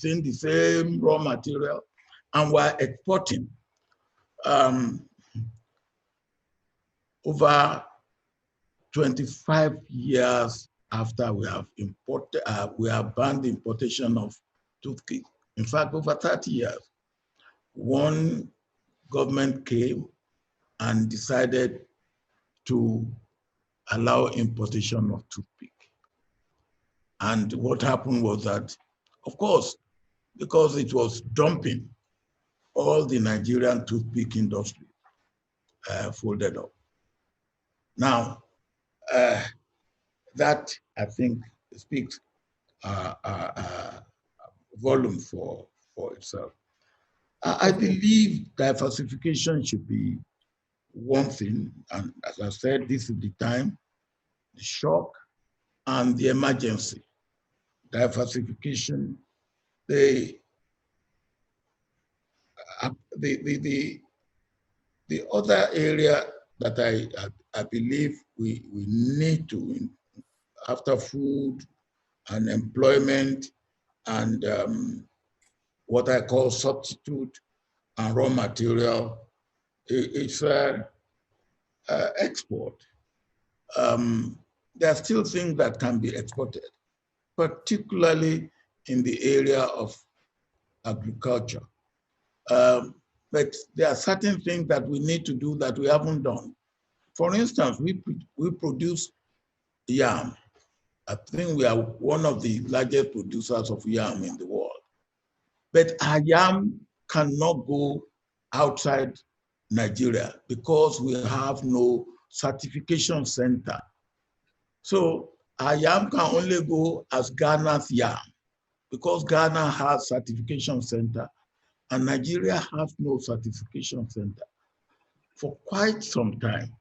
[SPEAKER 4] thing, the same raw material, and were exporting. Over 25 years after we have imported, we have banned the importation of toothpick. In fact, over 30 years, one government came and decided to allow importation of toothpick. And what happened was that of course, because it was dumping all the Nigerian toothpick industry folded up. Now, that I think speaks volume for itself. I believe diversification should be one thing, and as I said, this is the time, the shock and the emergency. Diversification, the other area that I believe we need to, after food and employment and what I call substitute and raw material, it's export. There are still things that can be exported, particularly in the area of agriculture. But there are certain things that we need to do that we haven't done. For instance, we produce yam. I think we are one of the largest producers of yam in the world. But our yam cannot go outside Nigeria because we have no certification center. So our yam can only go as Ghana's yam because Ghana has certification center and Nigeria has no certification center. For quite some time,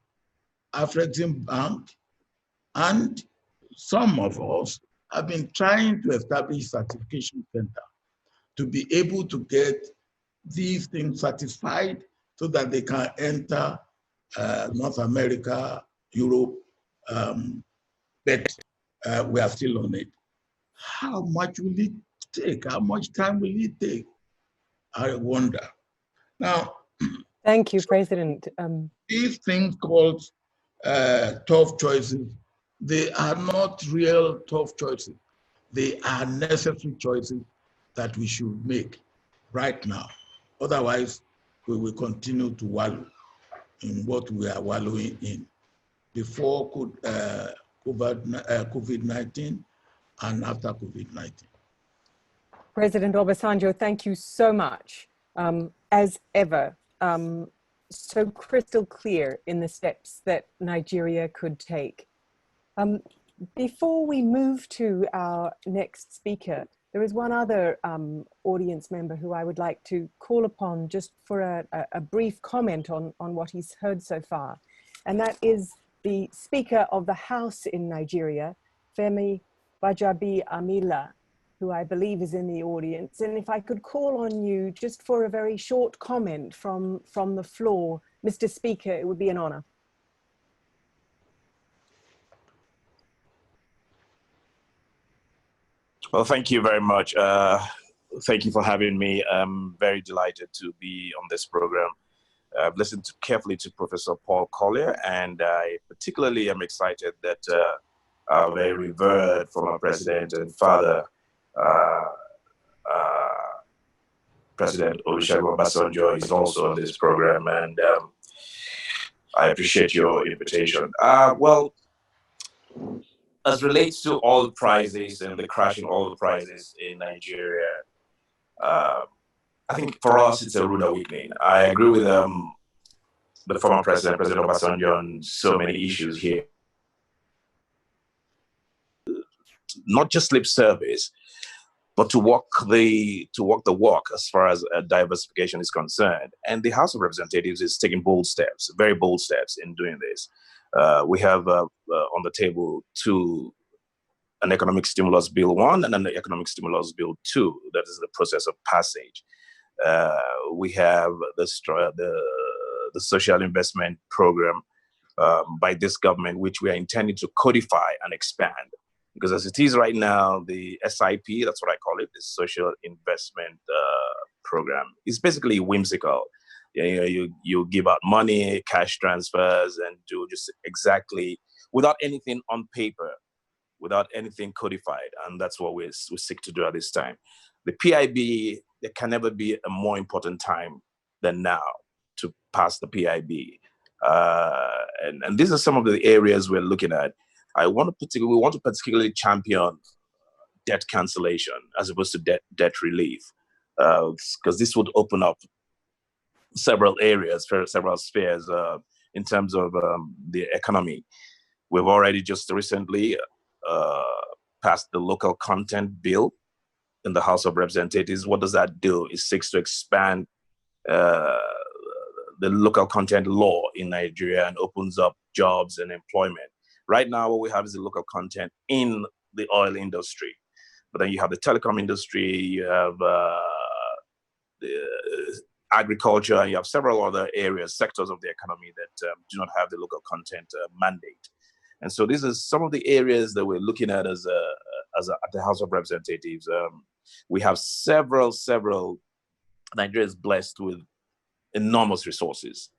[SPEAKER 4] Afrexim and some of us have been trying to establish certification center to be able to get these things certified so that they can enter North America, Europe, but we are still on it. How much will it take? How much time will it take? I wonder. Now,
[SPEAKER 1] thank you, President.
[SPEAKER 4] These things called tough choices, they are not real tough choices. They are necessary choices that we should make right now. Otherwise, we will continue to wallow in what we are wallowing in before COVID-19 and after COVID-19.
[SPEAKER 1] President Obasanjo, thank you so much. As ever, so crystal clear in the steps that Nigeria could take. Before we move to our next speaker, there is one other audience member who I would like to call upon just for a brief comment on what he's heard so far. And that is the Speaker of the House in Nigeria, Femi Gbajabiamila, who I believe is in the audience. And if I could call on you just for a very short comment from the floor, Mr. Speaker, it would be an honor.
[SPEAKER 5] Well, thank you very much. Thank you for having me. I'm very delighted to be on this program. I've listened carefully to Professor Paul Collier, and I particularly am excited that our very revered former president and father, President Olusegun Obasanjo, is also on this program, and I appreciate your invitation. Well, as relates to oil prices and the crashing oil prices in Nigeria, I think for us it's a rude awakening. I agree with the former president, President Obasanjo, on so many issues here. Not just lip service, but to walk the walk as far as diversification is concerned. And the House of Representatives is taking bold steps, very bold steps in doing this. We have on the table an Economic Stimulus Bill 1 and an Economic Stimulus Bill 2 that is in the process of passage. We have the Social Investment Program by this government, which we are intending to codify and expand. Because as it is right now, the SIP, that's what I call it, the Social Investment Program, is basically whimsical. You give out money, cash transfers, and do just exactly without anything on paper, without anything codified. And that's what we seek to do at this time. The PIB, there can never be a more important time than now to pass the PIB. And these are some of the areas we're looking at. We want to particularly champion debt cancellation as opposed to debt relief, because this would open up several areas, several spheres in terms of the economy. We've already just recently passed the local content bill in the House of Representatives. What does that do? It seeks to expand the local content law in Nigeria and opens up jobs and employment. Right now, what we have is the local content in the oil industry. But then you have the telecom industry, you have the agriculture, and you have several other areas, sectors of the economy that do not have the local content mandate. And so these are some of the areas that we're looking at at the House of Representatives. We have several, Nigeria is blessed with enormous resources,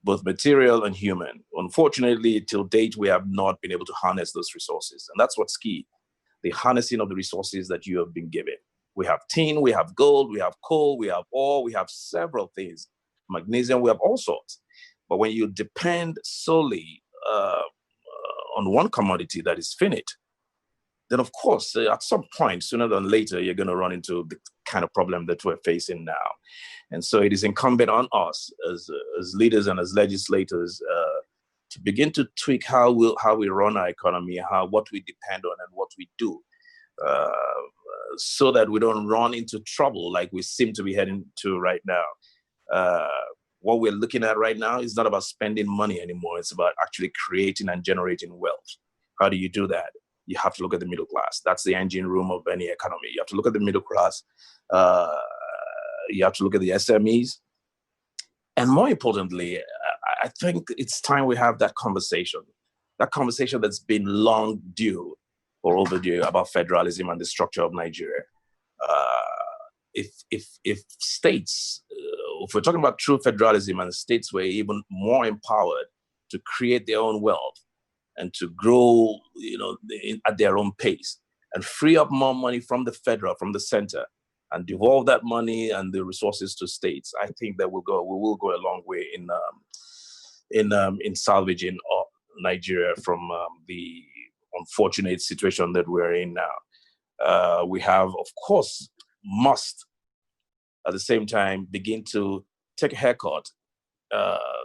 [SPEAKER 5] both material and human. Unfortunately, till date, we have not been able to harness those resources. And that's what's key, the harnessing of the resources that you have been given. We have tin, we have gold, we have coal, we have ore, we have several things, magnesium, we have all sorts. But when you depend solely on one commodity that is finite, then of course, at some point, sooner than later, you're going to run into the kind of problem that we're facing now. And so it is incumbent on us as leaders and as legislators to begin to tweak how we run our economy, what we depend on and what we do, so that we don't run into trouble like we seem to be heading to right now. What we're looking at right now is not about spending money anymore. It's about actually creating and generating wealth. How do you do that? You have to look at the middle class. That's the engine room of any economy. You have to look at the middle class. You have to look at the SMEs. And more importantly, I think it's time we have that conversation that's been long due or overdue about federalism and the structure of Nigeria. If states, if we're talking about true federalism and states were even more empowered to create their own wealth and to grow, at their own pace and free up more money from the center, and devolve that money and the resources to states, I think that we will go a long way in salvaging Nigeria from the unfortunate situation that we're in now. We have, of course, must at the same time begin to take a haircut,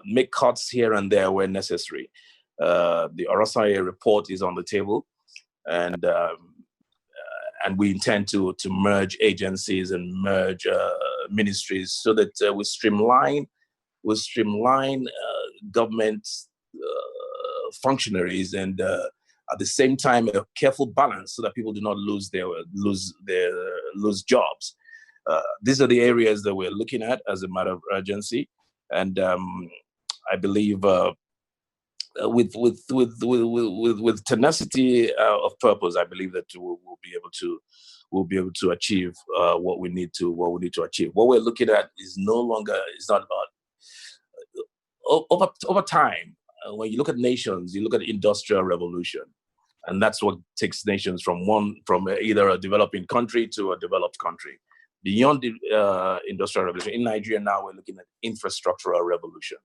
[SPEAKER 5] make cuts here and there where necessary. The Obasanjo report is on the table, and we intend to merge agencies and merge ministries so that we streamline government functionaries, and at the same time a careful balance so that people do not lose jobs. These are the areas that we're looking at as a matter of urgency, and I believe with tenacity of purpose, I believe that we'll be able to achieve what we need to achieve. What we're looking at is not about over time. When you look at nations, you look at the Industrial Revolution, and that's what takes nations from either a developing country to a developed country. Beyond the Industrial Revolution, in Nigeria now we're looking at infrastructural revolution.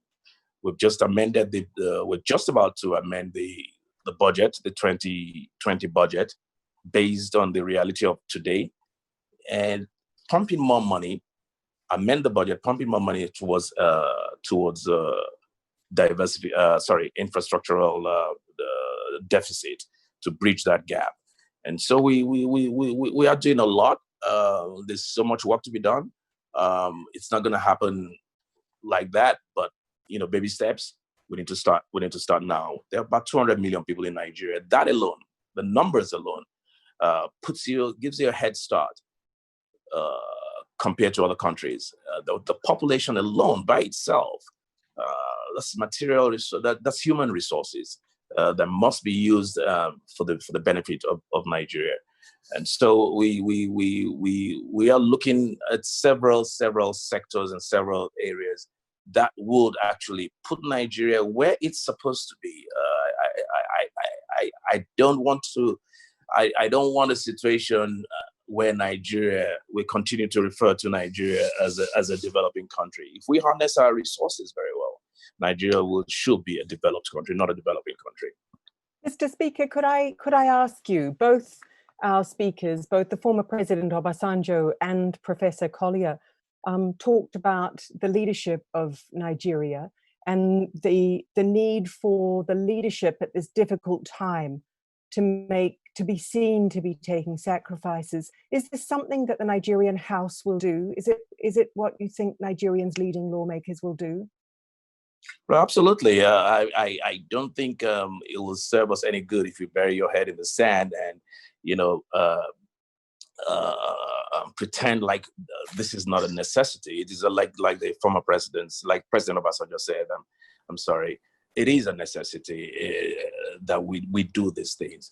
[SPEAKER 5] We've just amended we're just about to amend the budget, the 2020 budget, based on the reality of today, and pumping more money, amend the budget, pumping more money towards infrastructural deficit to bridge that gap. And so we are doing a lot. There's so much work to be done. It's not going to happen like that, but baby steps. We need to start now. There are about 200 million people in Nigeria. That alone, the numbers alone, gives you a head start compared to other countries. The population alone by itself, that's material, that's human resources that must be used for the benefit of Nigeria. And so we are looking at several sectors and several areas that would actually put Nigeria where it's supposed to be. I don't want a situation where we continue to refer to Nigeria as a developing country. If we harness our resources very well, Nigeria should be a developed country, not a developing country.
[SPEAKER 1] Mr. Speaker, could I ask you, both our speakers, both the former President Obasanjo and Professor Collier, talked about the leadership of Nigeria and the need for the leadership at this difficult time to be seen to be taking sacrifices. Is this something that the Nigerian House will do? Is it what you think Nigerians' leading lawmakers will do?
[SPEAKER 5] Well, absolutely. I don't think it will serve us any good if you bury your head in the sand and, pretend like this is not a necessity. It is like the former presidents, like President Obasanjo said. I'm sorry. It is a necessity that we do these things.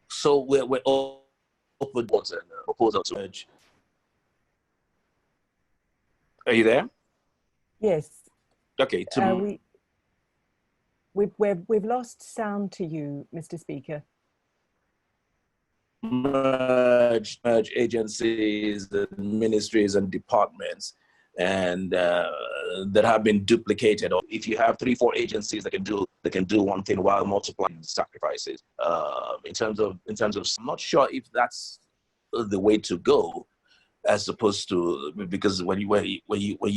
[SPEAKER 5] So we're open to a proposal to merge. Are you there?
[SPEAKER 1] Yes.
[SPEAKER 5] Okay.
[SPEAKER 1] We've lost sound to you, Mr. Speaker.
[SPEAKER 5] Merge agencies, ministries, and departments, and that have been duplicated. Or if you have 3-4 agencies that can do one thing while multiplying sacrifices. In terms of, I'm not sure if that's the way to go, as opposed to, because when you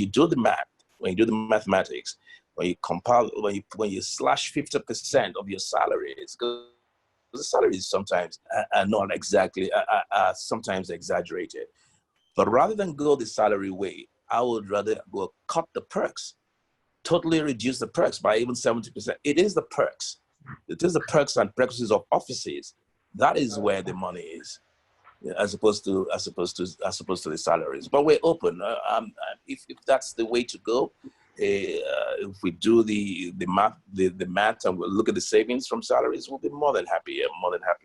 [SPEAKER 5] do the math, when you do the mathematics, when you compile, when you slash 50% of your salaries, because the salaries sometimes are not exactly, are sometimes exaggerated. But rather than go the salary way, I would rather go cut the perks, totally reduce the perks by even 70%. It is the perks. It is the perks and practices of offices. That is where the money is, as opposed to the salaries. But we're open. If that's the way to go, if we do the math and we'll look at the savings from salaries, we'll be more than happy.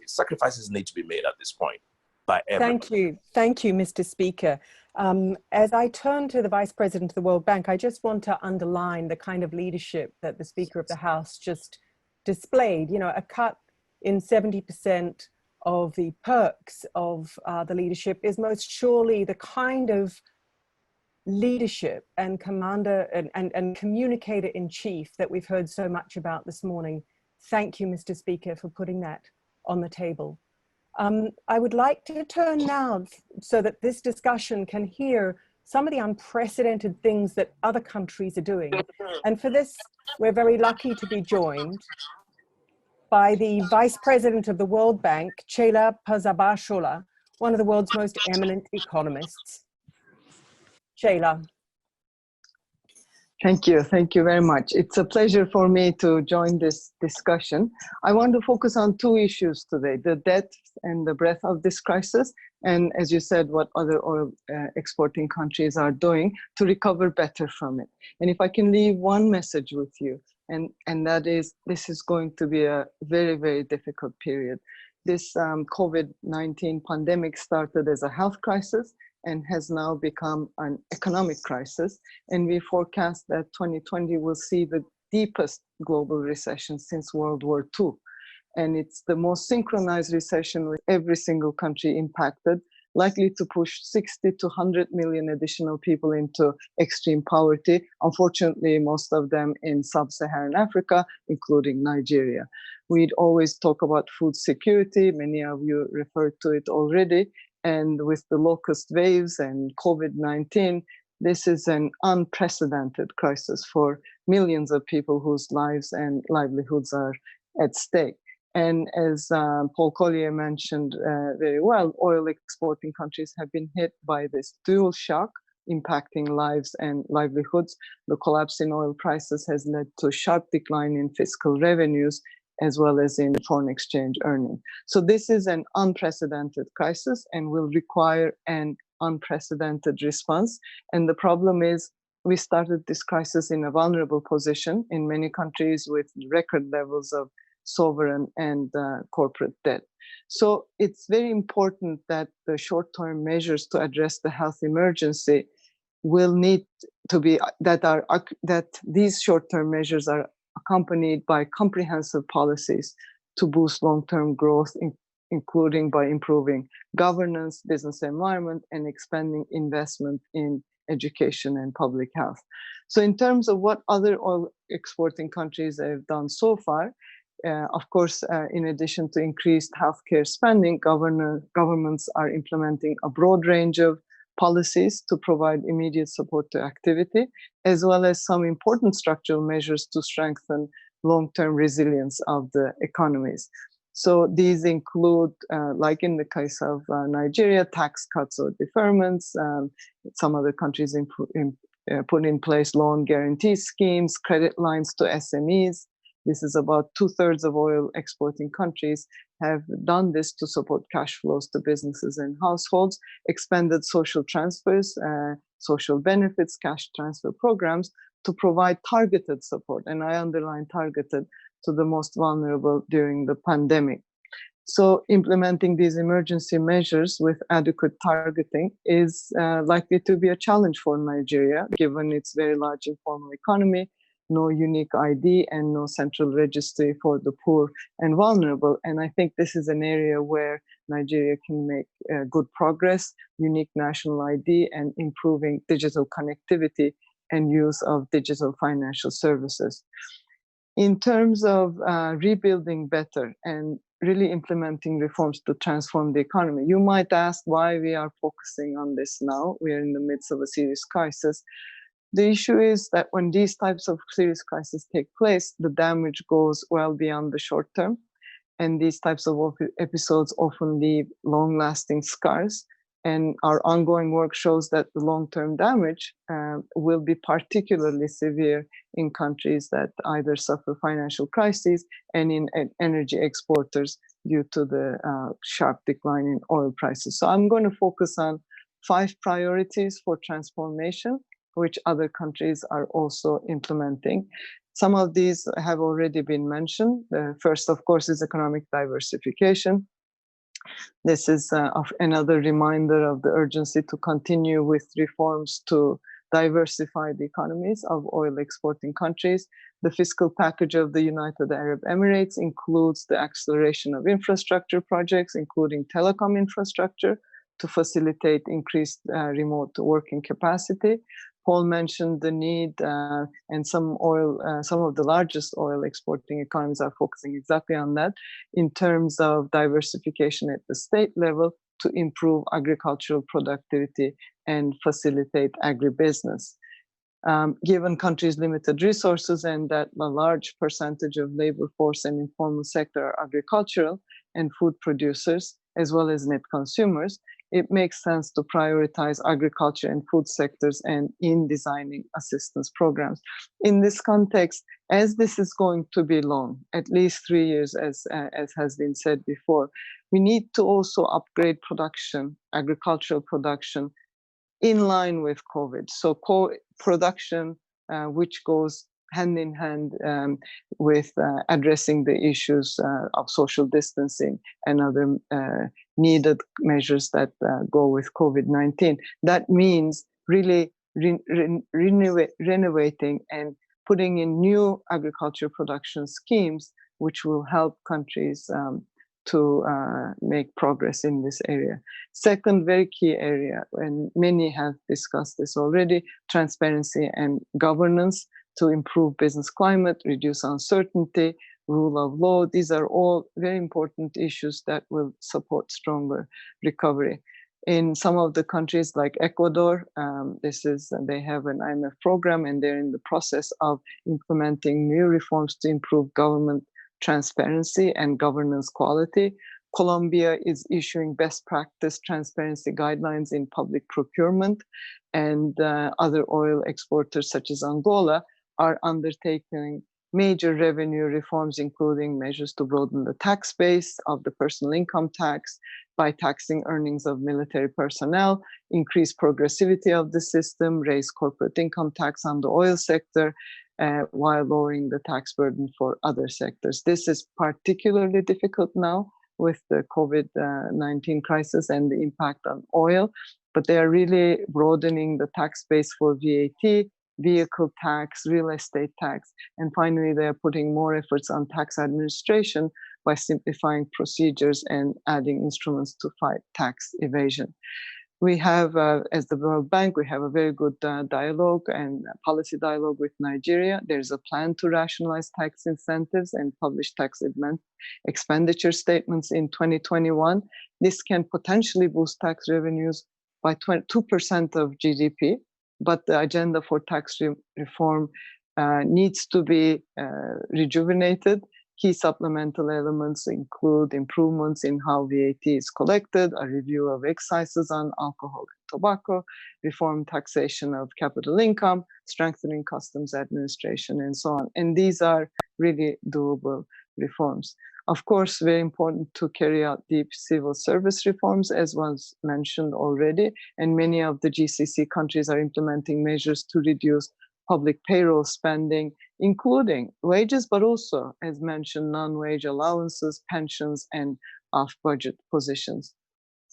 [SPEAKER 5] Sacrifices need to be made at this point by everyone.
[SPEAKER 1] Thank you, Mr. Speaker. As I turn to the Vice President of the World Bank, I just want to underline the kind of leadership that the Speaker of the House just displayed. A cut in 70% of the perks of the leadership is most surely the kind of leadership and commander and communicator in chief that we've heard so much about this morning. Thank you, Mr. Speaker, for putting that on the table. I would like to turn now so that this discussion can hear some of the unprecedented things that other countries are doing. And for this, we're very lucky to be joined by the Vice President of the World Bank, Ceyla Pazarbasioglu, one of the world's most eminent economists. Ceyla.
[SPEAKER 6] Thank you very much. It's a pleasure for me to join this discussion. I want to focus on 2 issues today, the depth and the breadth of this crisis, and as you said, what other oil exporting countries are doing to recover better from it. And if I can leave one message with you, and that is, this is going to be a very, very difficult period. This COVID-19 pandemic started as a health crisis and has now become an economic crisis. And we forecast that 2020 will see the deepest global recession since World War II. And it's the most synchronized recession with every single country impacted, likely to push 60 to 100 million additional people into extreme poverty. Unfortunately, most of them in sub-Saharan Africa, including Nigeria. We'd always talk about food security. Many of you referred to it already. And with the locust waves and COVID-19, this is an unprecedented crisis for millions of people whose lives and livelihoods are at stake. And as Paul Collier mentioned very well, oil exporting countries have been hit by this dual shock, impacting lives and livelihoods. The collapse in oil prices has led to a sharp decline in fiscal revenues, as well as in foreign exchange earnings. So this is an unprecedented crisis and will require an unprecedented response. And the problem is, we started this crisis in a vulnerable position in many countries with record levels of sovereign and corporate debt. So it's very important that the short-term measures to address the health emergency will need to be, that these short-term measures are accompanied by comprehensive policies to boost long-term growth, including by improving governance, business environment, and expanding investment in education and public health. So in terms of what other oil exporting countries have done so far, of course, in addition to increased healthcare spending, governments are implementing a broad range of policies to provide immediate support to activity, as well as some important structural measures to strengthen long-term resilience of the economies. So these include, like in the case of Nigeria, tax cuts or deferments. Some other countries put in place loan guarantee schemes, credit lines to SMEs. This is about 2/3 of oil exporting countries have done this to support cash flows to businesses and households, expanded social transfers, social benefits, cash transfer programs to provide targeted support, and I underline targeted, to the most vulnerable during the pandemic. So implementing these emergency measures with adequate targeting is likely to be a challenge for Nigeria, given its very large informal economy, no unique ID, and no central registry for the poor and vulnerable. And I think this is an area where Nigeria can make good progress, unique national ID, and improving digital connectivity and use of digital financial services. In terms of rebuilding better and really implementing reforms to transform the economy, you might ask why we are focusing on this now. We are in the midst of a serious crisis. The issue is that when these types of serious crises take place, the damage goes well beyond the short term. And these types of episodes often leave long-lasting scars. And our ongoing work shows that the long-term damage will be particularly severe in countries that either suffer financial crises and in energy exporters due to the sharp decline in oil prices. So I'm going to focus on 5 priorities for transformation, which other countries are also implementing. Some of these have already been mentioned. The first, of course, is economic diversification. This is another reminder of the urgency to continue with reforms to diversify the economies of oil exporting countries. The fiscal package of the United Arab Emirates includes the acceleration of infrastructure projects, including telecom infrastructure, to facilitate increased remote working capacity. Paul mentioned the need, and some of the largest oil exporting economies are focusing exactly on that in terms of diversification at the state level to improve agricultural productivity and facilitate agribusiness. Given countries' limited resources and that a large percentage of labor force and informal sector are agricultural and food producers, as well as net consumers, it makes sense to prioritize agriculture and food sectors and in designing assistance programs. In this context, as this is going to be long, at least 3 years, as has been said before, we need to also upgrade production, agricultural production, in line with COVID. So production, which goes hand in hand with addressing the issues of social distancing and other needed measures that go with COVID-19. That means really renovating and putting in new agriculture production schemes, which will help countries to make progress in this area. Second very key area, and many have discussed this already, transparency and governance to improve business climate, reduce uncertainty, rule of law. These are all very important issues that will support stronger recovery. In some of the countries like Ecuador, they have an IMF program and they're in the process of implementing new reforms to improve government transparency and governance quality. Colombia is issuing best practice transparency guidelines in public procurement, and other oil exporters such as Angola are undertaking major revenue reforms, including measures to broaden the tax base of the personal income tax by taxing earnings of military personnel, increase progressivity of the system, raise corporate income tax on the oil sector, while lowering the tax burden for other sectors. This is particularly difficult now with the COVID-19 crisis and the impact on oil, but they are really broadening the tax base for VAT, vehicle tax, real estate tax, and finally they are putting more efforts on tax administration by simplifying procedures and adding instruments to fight tax evasion. We have, as the World Bank, we have a very good dialogue and policy dialogue with Nigeria. There's a plan to rationalize tax incentives and publish tax expenditure statements in 2021. This can potentially boost tax revenues by 2% of GDP, but the agenda for tax reform needs to be rejuvenated. Key supplemental elements include improvements in how VAT is collected, a review of excises on alcohol and tobacco, reform taxation of capital income, strengthening customs administration, and so on. And these are really doable reforms. Of course, very important to carry out deep civil service reforms, as was mentioned already, and many of the GCC countries are implementing measures to reduce public payroll spending, including wages, but also, as mentioned, non-wage allowances, pensions, and off-budget positions.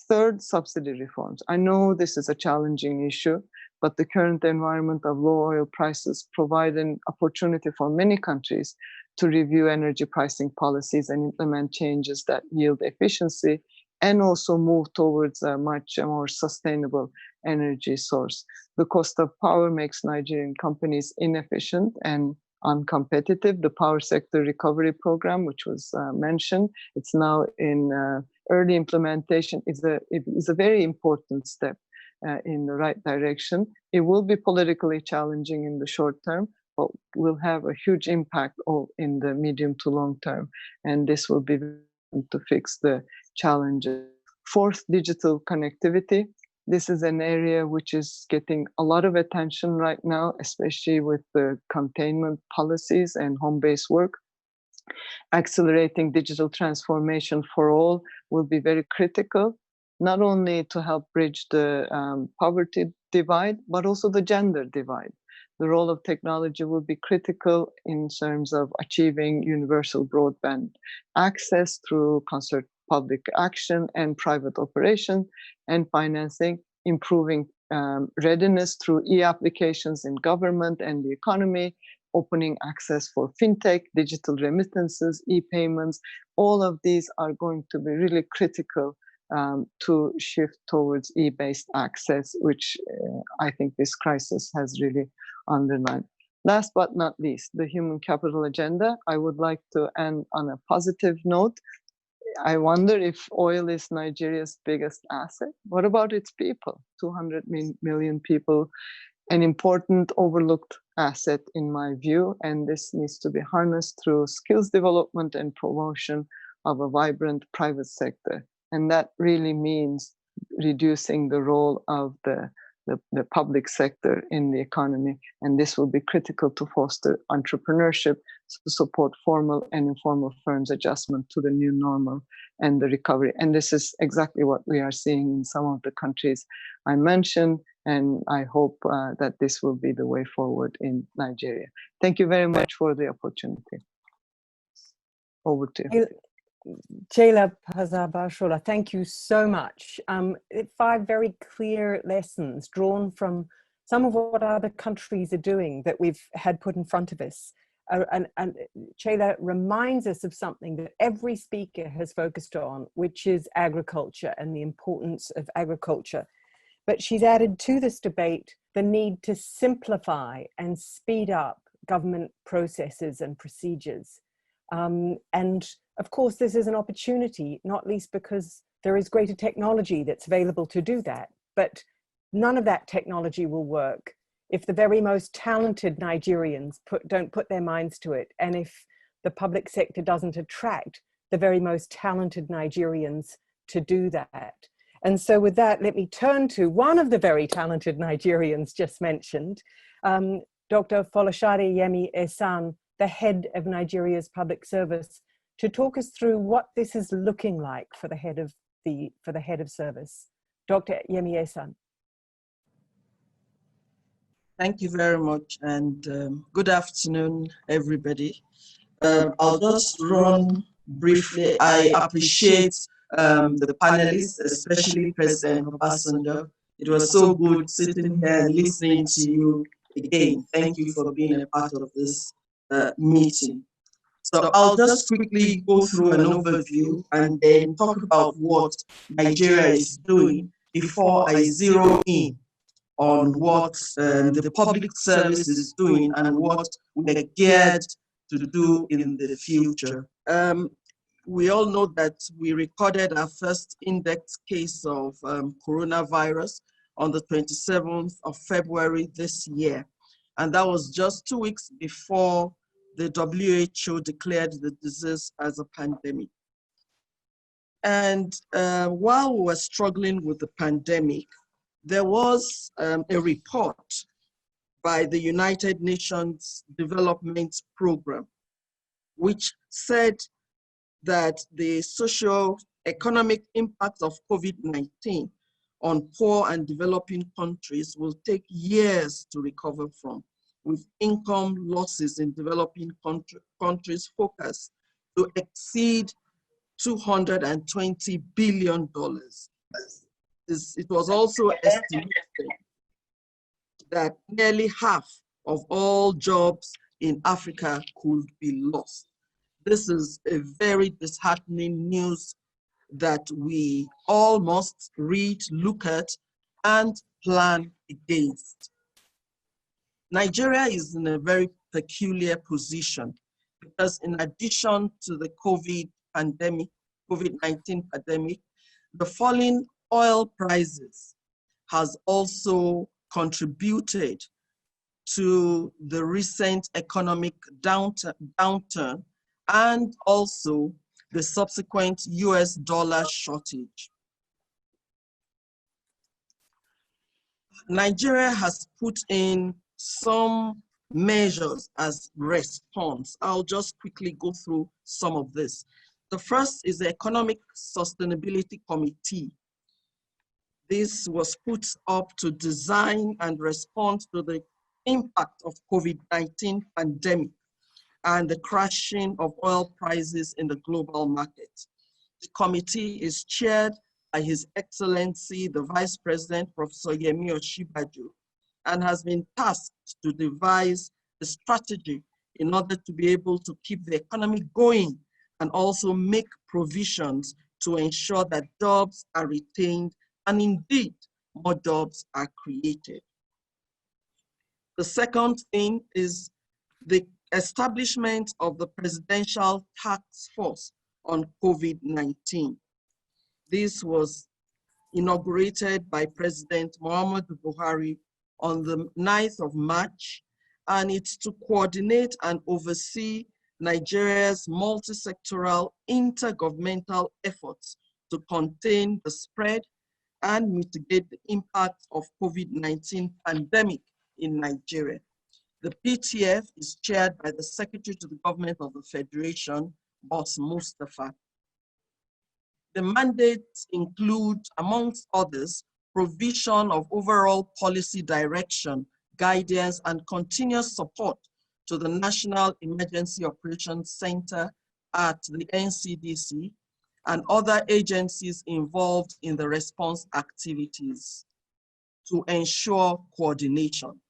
[SPEAKER 6] Third, subsidy reforms. I know this is a challenging issue, but the current environment of low oil prices provide an opportunity for many countries to review energy pricing policies and implement changes that yield efficiency and also move towards a much more sustainable energy source. The cost of power makes Nigerian companies inefficient and uncompetitive. The Power Sector Recovery Program, which was mentioned, it's now in early implementation, is a very important step in the right direction. It will be politically challenging in the short term, but will have a huge impact in the medium to long term. And this will be to fix the challenges. Fourth, digital connectivity. This is an area which is getting a lot of attention right now, especially with the containment policies and home-based work. Accelerating digital transformation for all will be very critical, not only to help bridge the poverty divide, but also the gender divide. The role of technology will be critical in terms of achieving universal broadband access through concerted public action and private operation and financing, improving readiness through e-applications in government and the economy, opening access for fintech, digital remittances, e-payments. All of these are going to be really critical to shift towards e-based access, which I think this crisis has really underlined. Last but not least, the human capital agenda. I would like to end on a positive note. I wonder if oil is Nigeria's biggest asset. What about its people? 200 million people, an important overlooked asset in my view, and this needs to be harnessed through skills development and promotion of a vibrant private sector. And that really means reducing the role of the public sector in the economy. And this will be critical to foster entrepreneurship, to support formal and informal firms' adjustment to the new normal and the recovery. And this is exactly what we are seeing in some of the countries I mentioned. And I hope that this will be the way forward in Nigeria. Thank you very much for the opportunity. Over to you.
[SPEAKER 1] Ceyla Pazarbasioglu, thank you so much. 5 very clear lessons drawn from some of what other countries are doing that we've had put in front of us. And Ceyla reminds us of something that every speaker has focused on, which is agriculture and the importance of agriculture. But she's added to this debate the need to simplify and speed up government processes and procedures. And of course, this is an opportunity, not least because there is greater technology that's available to do that. But none of that technology will work if the very most talented Nigerians don't put their minds to it, and if the public sector doesn't attract the very most talented Nigerians to do that. And so with that, let me turn to one of the very talented Nigerians just mentioned, Dr. Folasade Yemi-Esan, the head of Nigeria's public service, to talk us through what this is looking like for the head of service. Dr. Yemi-Esan.
[SPEAKER 7] Thank you very much, and good afternoon, everybody. I'll just run briefly. I appreciate the panelists, especially President Obasanjo. It was so good sitting here and listening to you again. Thank you for being a part of this meeting. So I'll just quickly go through an overview and then talk about what Nigeria is doing before I zero in on what the public service is doing and what we're geared to do in the future. We all know that we recorded our first index case of coronavirus on the 27th of February this year. And that was just 2 weeks before the WHO declared the disease as a pandemic. And while we were struggling with the pandemic, there was a report by the United Nations Development Program, which said that the socio-economic impact of COVID-19 on poor and developing countries will take years to recover from, with income losses in developing countries forecast to exceed $220 billion. It was also estimated that nearly half of all jobs in Africa could be lost. This is a very disheartening news that we all must read, look at, and plan against. Nigeria is in a very peculiar position because in addition to the COVID-19 pandemic, the falling oil prices has also contributed to the recent economic downturn and also the subsequent US dollar shortage. Nigeria has put in some measures as response. I'll just quickly go through some of this. The first is the Economic Sustainability Committee. This was put up to design and respond to the impact of COVID-19 pandemic and the crashing of oil prices in the global market. The committee is chaired by His Excellency, the Vice President, Professor Yemi-Esan and Dr, and has been tasked to devise a strategy in order to be able to keep the economy going and also make provisions to ensure that jobs are retained and indeed more jobs are created. The second thing is the establishment of the Presidential Task Force on COVID-19. This was inaugurated by President Muhammadu Buhari on the 9th of March, and it's to coordinate and oversee Nigeria's multi-sectoral intergovernmental efforts to contain the spread and mitigate the impact of COVID-19 pandemic in Nigeria. The PTF is chaired by the Secretary to the Government of the Federation, Boss Mustafa. The mandates include, amongst others, provision of overall policy direction, guidance, and continuous support to the National Emergency Operations Center at the NCDC and other agencies involved in the response activities to ensure coordination.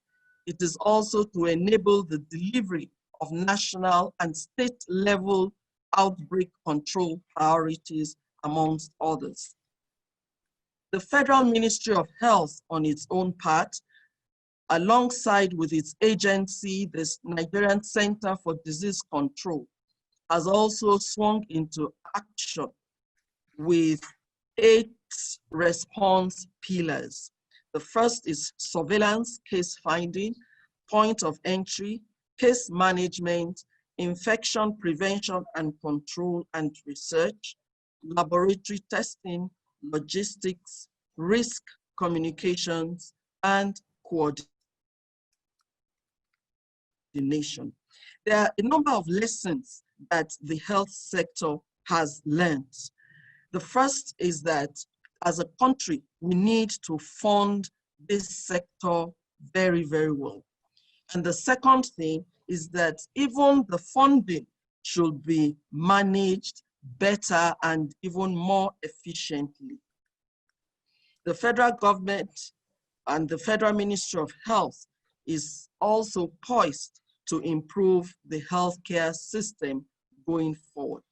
[SPEAKER 7] It is also to enable the delivery of national and state level outbreak control priorities, amongst others. The Federal Ministry of Health, on its own part, alongside with its agency, the Nigerian Center for Disease Control, has also swung into action with 8 response pillars. The first is surveillance, case finding, point of entry, case management, infection prevention and control and research, laboratory testing, logistics, risk communications, and coordination. There are a number of lessons that the health sector has learned. The first is that as a country, we need to fund this sector very, very well. And the second thing is that even the funding should be managed better and even more efficiently. The federal government and the Federal Ministry of Health is also poised to improve the healthcare system going forward.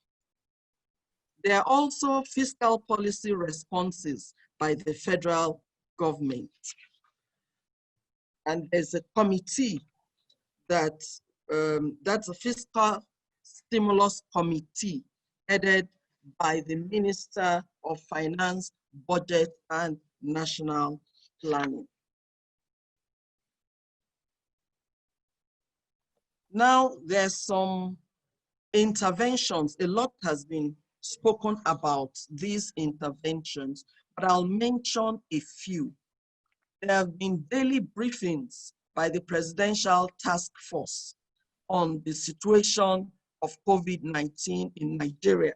[SPEAKER 7] There are also fiscal policy responses by the federal government. And there's a committee that's a fiscal stimulus committee headed by the Minister of Finance, Budget and National Planning. Now there's some interventions. A lot has been spoken about these interventions, but I'll mention a few. There have been daily briefings by the Presidential Task Force on the situation of COVID-19 in Nigeria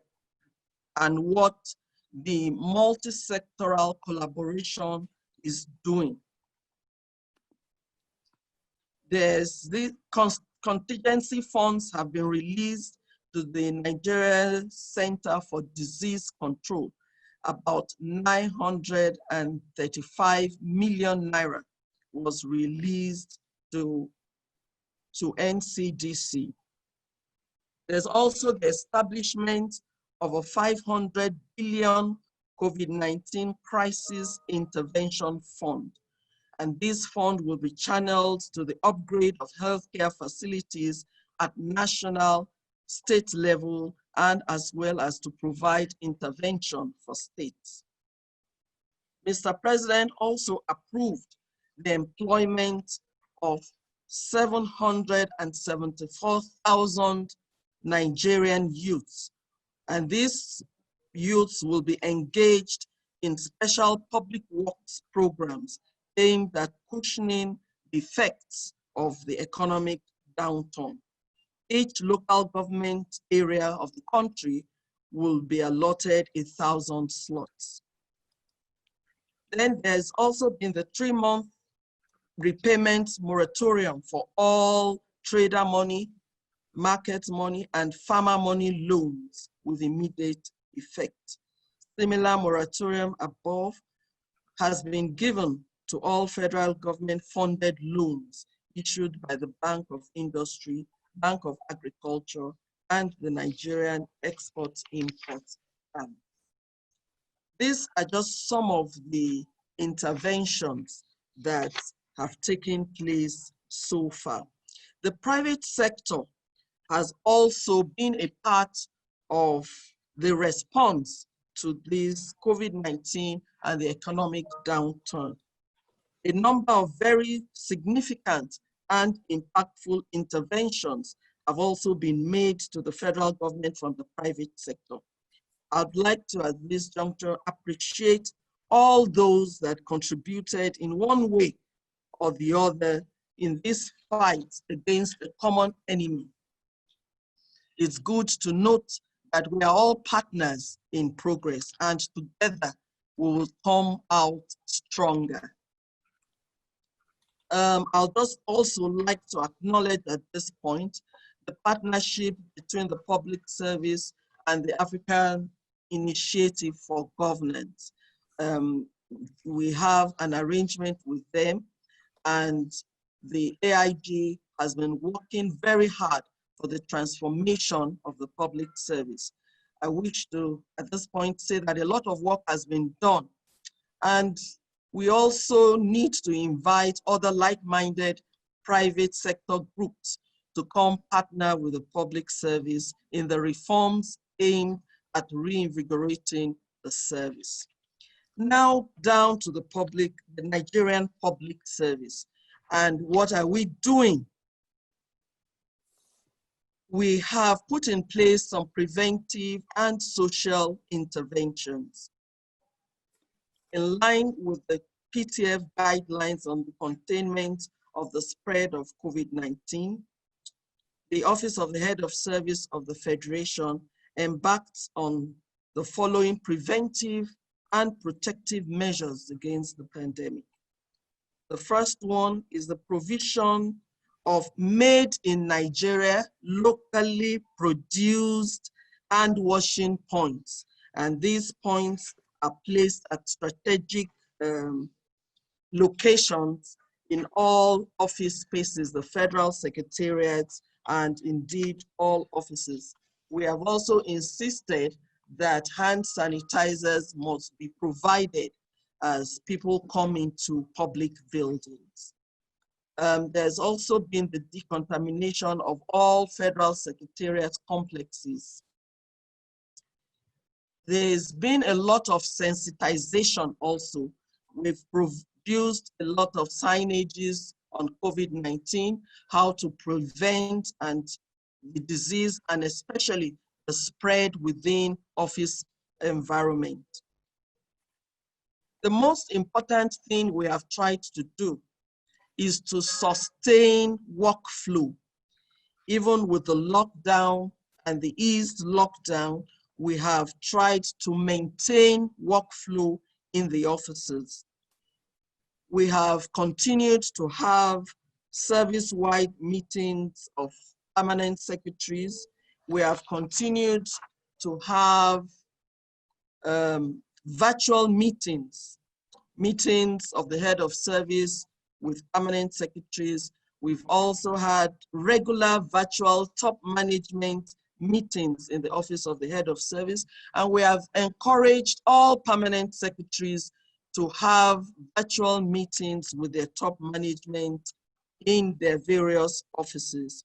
[SPEAKER 7] and what the multi-sectoral collaboration is doing. There's the contingency funds have been released to the Nigeria Center for Disease Control. About 935 million naira was released to NCDC. There's also the establishment of a 500 billion COVID-19 crisis intervention fund. And this fund will be channeled to the upgrade of healthcare facilities at national, state level, and as well as to provide intervention for states. Mr. President also approved the employment of 774,000 Nigerian youths, and these youths will be engaged in special public works programs aimed at cushioning the effects of the economic downturn. Each local government area of the country will be allotted 1,000 slots. Then there's also been the 3-month repayment moratorium for all trader money, market money, and farmer money loans with immediate effect. Similar moratorium above has been given to all federal government funded loans issued by the Bank of Industry, Bank of Agriculture, and the Nigerian Export-Import Bank. These are just some of the interventions that have taken place so far. The private sector has also been a part of the response to this COVID-19 and the economic downturn. A number of very significant and impactful interventions have also been made to the federal government from the private sector. I'd like to, at this juncture, appreciate all those that contributed in one way or the other in this fight against a common enemy. It's good to note that we are all partners in progress, and together we will come out stronger. I'll just also like to acknowledge at this point the partnership between the public service and the African Initiative for Governance. We have an arrangement with them, and the AIG has been working very hard for the transformation of the public service. I wish to, at this point, say that a lot of work has been done, and we also need to invite other like-minded private sector groups to come partner with the public service in the reforms aimed at reinvigorating the service. Now down to the Nigerian public service. And what are we doing? We have put in place some preventive and social interventions. In line with the PTF guidelines on the containment of the spread of COVID-19, the Office of the Head of Service of the Federation embarked on the following preventive and protective measures against the pandemic. The first one is the provision of made in Nigeria, locally produced hand washing points. And these points are placed at strategic locations in all office spaces, the federal secretariats, and indeed all offices. We have also insisted that hand sanitizers must be provided as people come into public buildings. There's also been the decontamination of all federal secretariat complexes. There's been a lot of sensitization also. We've produced a lot of signages on COVID-19, how to prevent and the disease, and especially the spread within office environment. The most important thing we have tried to do is to sustain workflow. Even with the lockdown and the eased lockdown, we have tried to maintain workflow in the offices. We have continued to have service-wide meetings of permanent secretaries. We have continued to have virtual meetings of the head of service with permanent secretaries. We've also had regular virtual top management meetings in the office of the head of service, and we have encouraged all permanent secretaries to have virtual meetings with their top management in their various offices.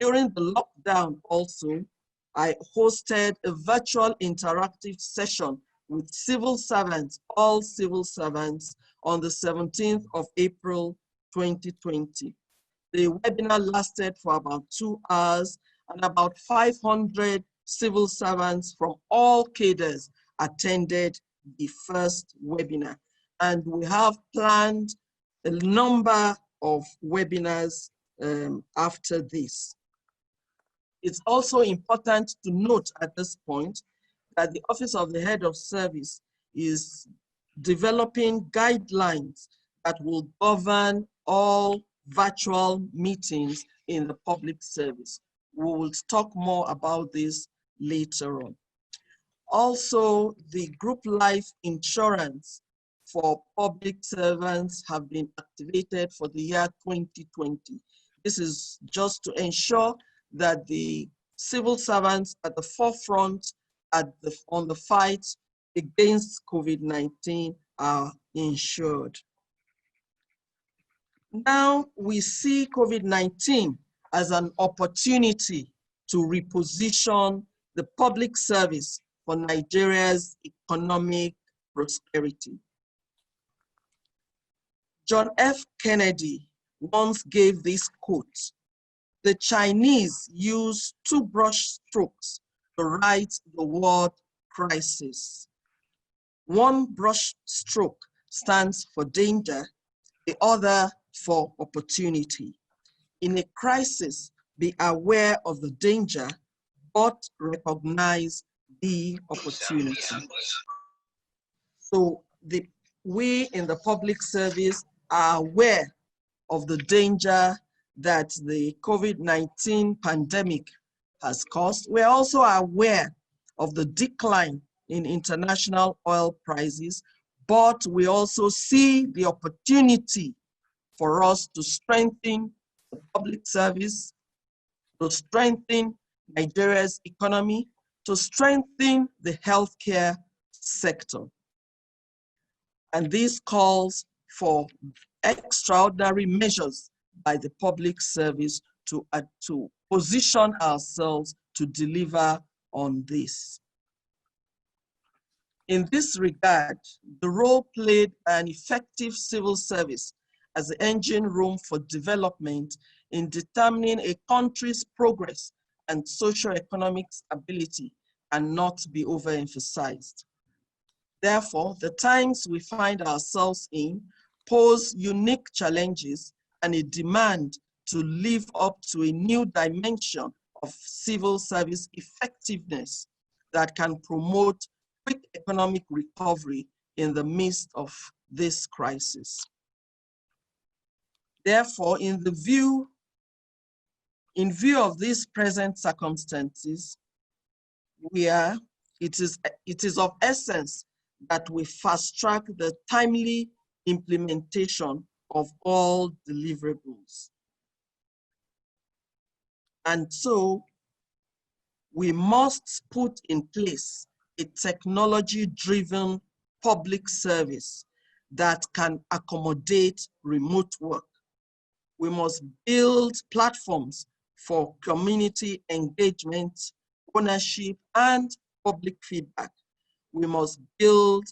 [SPEAKER 7] During the lockdown also, I hosted a virtual interactive session with civil servants, all civil servants, on the 17th of April, 2020. The webinar lasted for about 2 hours, and about 500 civil servants from all cadres attended the first webinar. And we have planned a number of webinars after this. It's also important to note at this point that the Office of the Head of Service is developing guidelines that will govern all virtual meetings in the public service. We will talk more about this later on. Also, the group life insurance for public servants have been activated for the year 2020. This is just to ensure that the civil servants at the forefront on the fight against COVID-19 are insured. Now we see COVID-19 as an opportunity to reposition the public service for Nigeria's economic prosperity. John F. Kennedy once gave this quote: "The Chinese use 2 brush strokes to write the word crisis. 1 brush stroke stands for danger, the other for opportunity. In a crisis, be aware of the danger, but recognize the opportunity." So we in the public service are aware of the danger that the COVID-19 pandemic has caused. We're also aware of the decline in international oil prices, but we also see the opportunity for us to strengthen the public service, to strengthen Nigeria's economy, to strengthen the healthcare sector. And this calls for extraordinary measures by the public service to position ourselves to deliver on this. In this regard, the role played by an effective civil service as the engine room for development in determining a country's progress and socio-economic stability cannot be overemphasized. Therefore, the times we find ourselves in pose unique challenges and a demand to live up to a new dimension of civil service effectiveness that can promote quick economic recovery in the midst of this crisis. Therefore, in view of these present circumstances, it is of essence that we fast-track the timely implementation of all deliverables. And so we must put in place a technology-driven public service that can accommodate remote work. We must build platforms for community engagement, ownership, and public feedback. We must build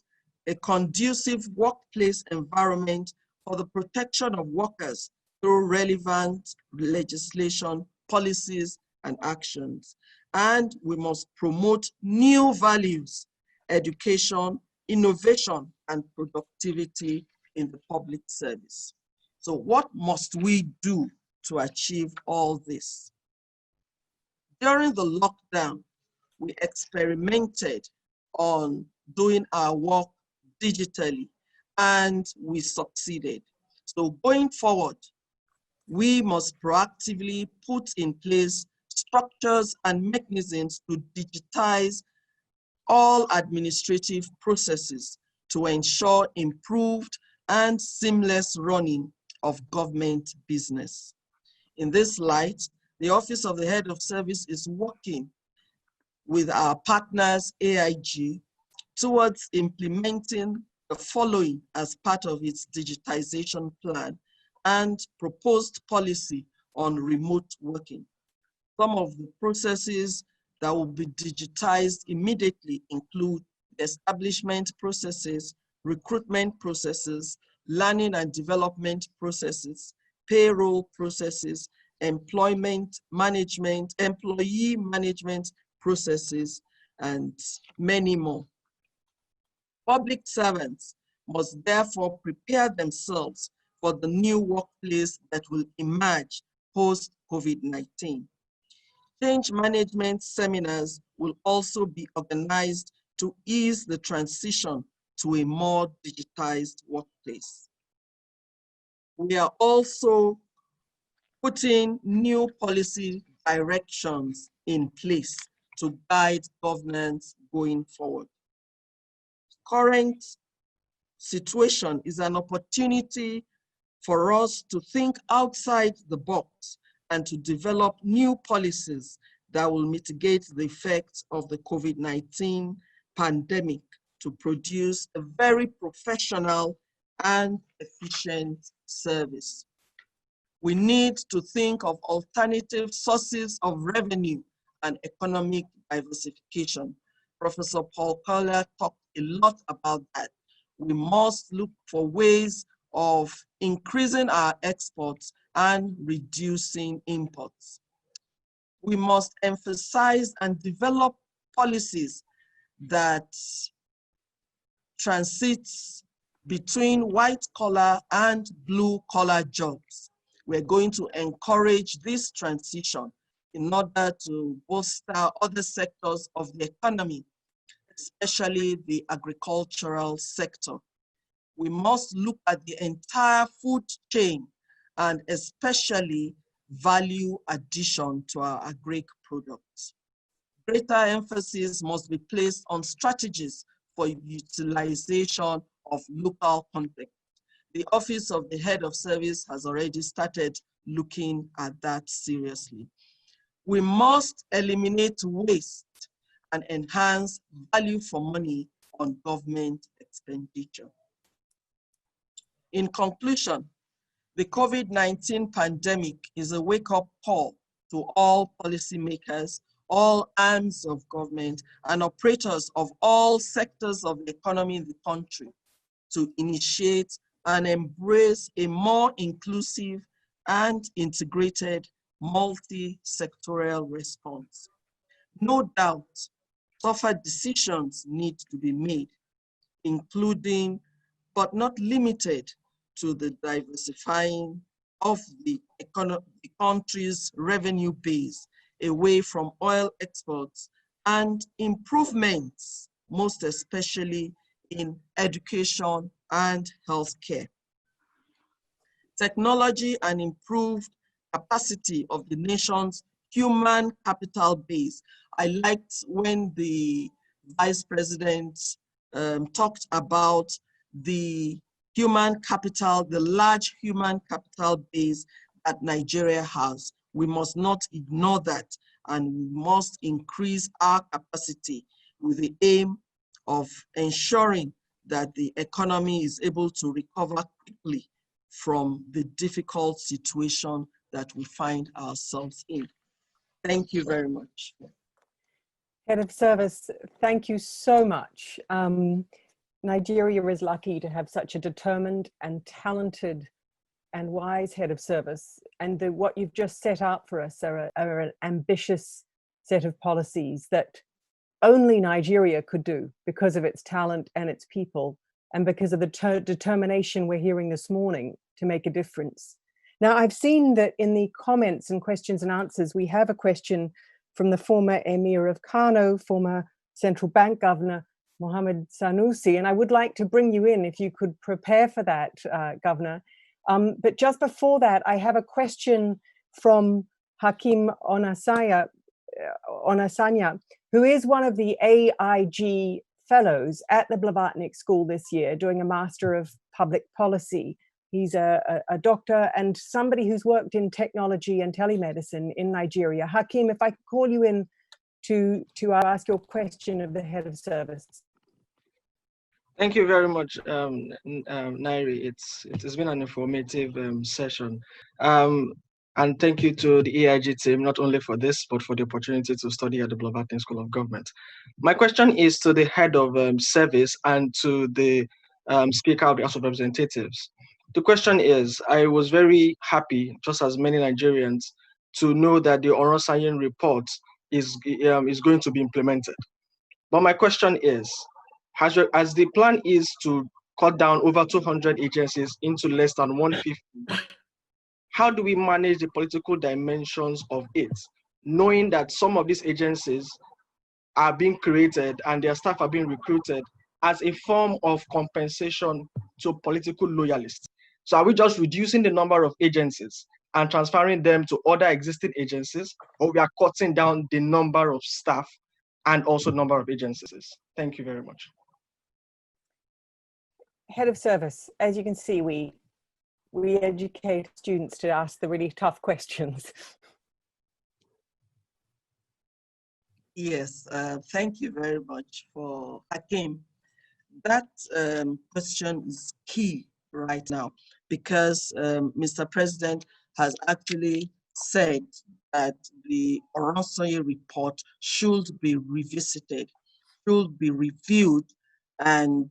[SPEAKER 7] a conducive workplace environment for the protection of workers through relevant legislation, policies, and actions. And we must promote new values, education, innovation, and productivity in the public service. So what must we do to achieve all this? During the lockdown, we experimented on doing our work digitally, and we succeeded. So going forward, we must proactively put in place structures and mechanisms to digitize all administrative processes to ensure improved and seamless running of government business. In this light, the Office of the Head of Service is working with our partners, AIG, towards implementing the following as part of its digitization plan and proposed policy on remote working. Some of the processes that will be digitized immediately include establishment processes, recruitment processes, learning and development processes, payroll processes, employee management processes, and many more. Public servants must therefore prepare themselves for the new workplace that will emerge post-COVID-19. Change management seminars will also be organized to ease the transition to a more digitized workplace. We are also putting new policy directions in place to guide governance going forward. Current situation is an opportunity for us to think outside the box and to develop new policies that will mitigate the effects of the COVID-19 pandemic to produce a very professional and efficient service. We need to think of alternative sources of revenue and economic diversification. Professor Paul Collier talked a lot about that. We must look for ways of increasing our exports and reducing imports. We must emphasize and develop policies that transits between white collar and blue collar jobs. We're going to encourage this transition in order to bolster other sectors of the economy, especially the agricultural sector. We must look at the entire food chain and especially value addition to our agri products. Greater emphasis must be placed on strategies for utilization of local content. The Office of the Head of Service has already started looking at that seriously. We must eliminate waste and enhance value for money on government expenditure. In conclusion, the COVID-19 pandemic is a wake-up call to all policymakers, all arms of government, and operators of all sectors of the economy in the country to initiate and embrace a more inclusive and integrated multi-sectorial response. No doubt, tougher decisions need to be made, including, but not limited to, the diversifying of the country's revenue base away from oil exports and improvements, most especially in education and healthcare. Technology and improved capacity of the nation's human capital base. I liked when the Vice President talked about the human capital, the large human capital base that Nigeria has. We must not ignore that. and we must increase our capacity with the aim of ensuring that the economy is able to recover quickly from the difficult situation that we find ourselves in. Thank you very much.
[SPEAKER 1] Head of Service, thank you so much. Nigeria is lucky to have such a determined and talented and wise Head of Service, and what you've just set out for us are an ambitious set of policies that only Nigeria could do because of its talent and its people, and because of the determination we're hearing this morning to make a difference. Now, I've seen that in the comments and questions and answers, we have a question from the former Emir of Kano, former central bank governor, Mohammed Sanusi, and I would like to bring you in if you could prepare for that, Governor. But just before that, I have a question from Hakim Onasanya, who is one of the AIG fellows at the Blavatnik School this year, doing a Master of Public Policy. He's a doctor and somebody who's worked in technology and telemedicine in Nigeria. Hakim, if I could call you in to ask your question of the Head of Service.
[SPEAKER 8] Thank you very much, Ngaire. It has been an informative session. And thank you to the AIG team, not only for this, but for the opportunity to study at the Blavatnik School of Government. My question is to the Head of Service and to the Speaker of the House of Representatives. The question is, I was very happy, just as many Nigerians, to know that the Oronsayen report is going to be implemented. But my question is, as the plan is to cut down over 200 agencies into less than 150, how do we manage the political dimensions of it, knowing that some of these agencies are being created and their staff are being recruited as a form of compensation to political loyalists? So are we just reducing the number of agencies and transferring them to other existing agencies, or we are cutting down the number of staff and also number of agencies? Thank you very much.
[SPEAKER 1] Head of Service, as you can see, we educate students to ask the really tough questions.
[SPEAKER 7] Yes, thank you very much for Hakim. That question is key right now because Mr. President has actually said that the Oronsaye report should be revisited, should be reviewed and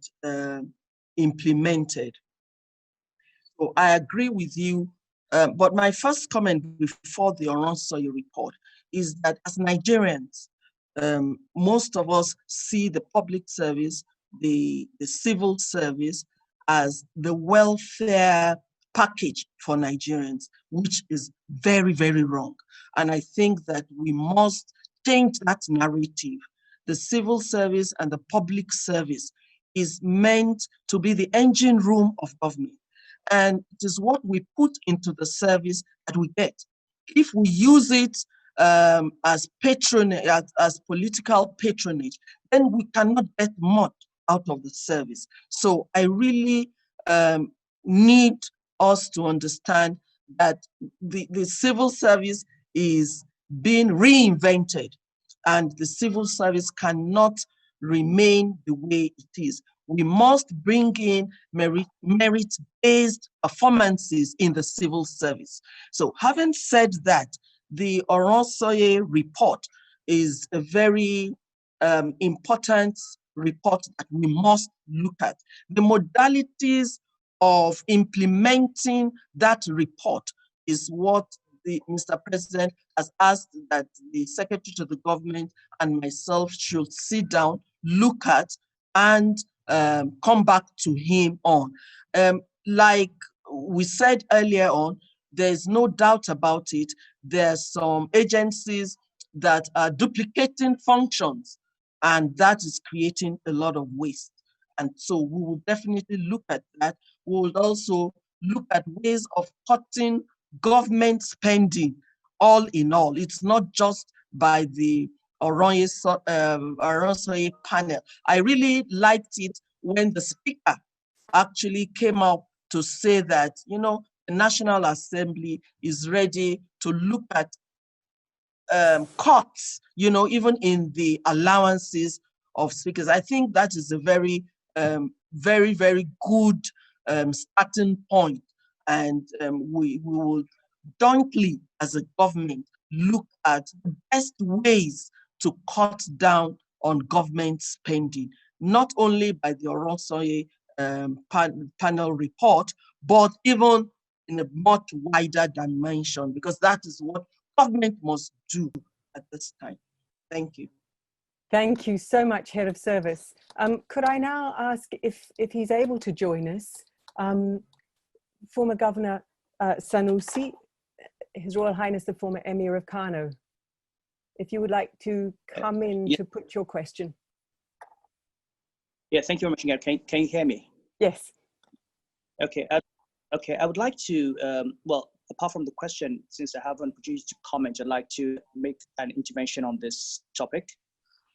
[SPEAKER 7] implemented. So I agree with you, but my first comment before the Oronsaye report is that as Nigerians, most of us see the public service, the civil service as the welfare package for Nigerians, which is very, very wrong. And I think that we must change that narrative. The civil service and the public service is meant to be the engine room of government. And it is what we put into the service that we get. If we use it as patronage, as political patronage, then we cannot get much out of the service. So I really need us to understand that the civil service is being reinvented, and the civil service cannot remain the way it is. We must bring in merit-based performances in the civil service. So having said that, the Oronsaye report is a very important report that we must look at. The modalities of implementing that report is what Mr. President has asked that the Secretary to the Government and myself should sit down, look at, and come back to him on. Like we said earlier on, there's no doubt about it. There's some agencies that are duplicating functions, and that is creating a lot of waste. And so we will definitely look at that. We will also look at ways of cutting government spending all in all. It's not just by the Oronsaye panel. I really liked it when the speaker actually came up to say that, you know, the National Assembly is ready to look at cuts, even in the allowances of speakers. I think that is a very, very, very good starting point. And we will jointly, as a government, look at the best ways to cut down on government spending, not only by the Oronsoye panel report, but even in a much wider dimension, because that is what government must do at this time. Thank you.
[SPEAKER 1] Thank you so much, Head of Service. Could I now ask if he's able to join us, former Governor Sanusi, His Royal Highness the former Emir of Kano, if you would like to come in to put your question.
[SPEAKER 9] Yeah, thank you very much, Ngaire. Can you hear me?
[SPEAKER 1] Yes.
[SPEAKER 9] Okay. Okay, I would like to, well, apart from the question, since I have an opportunity to comment, I'd like to make an intervention on this topic.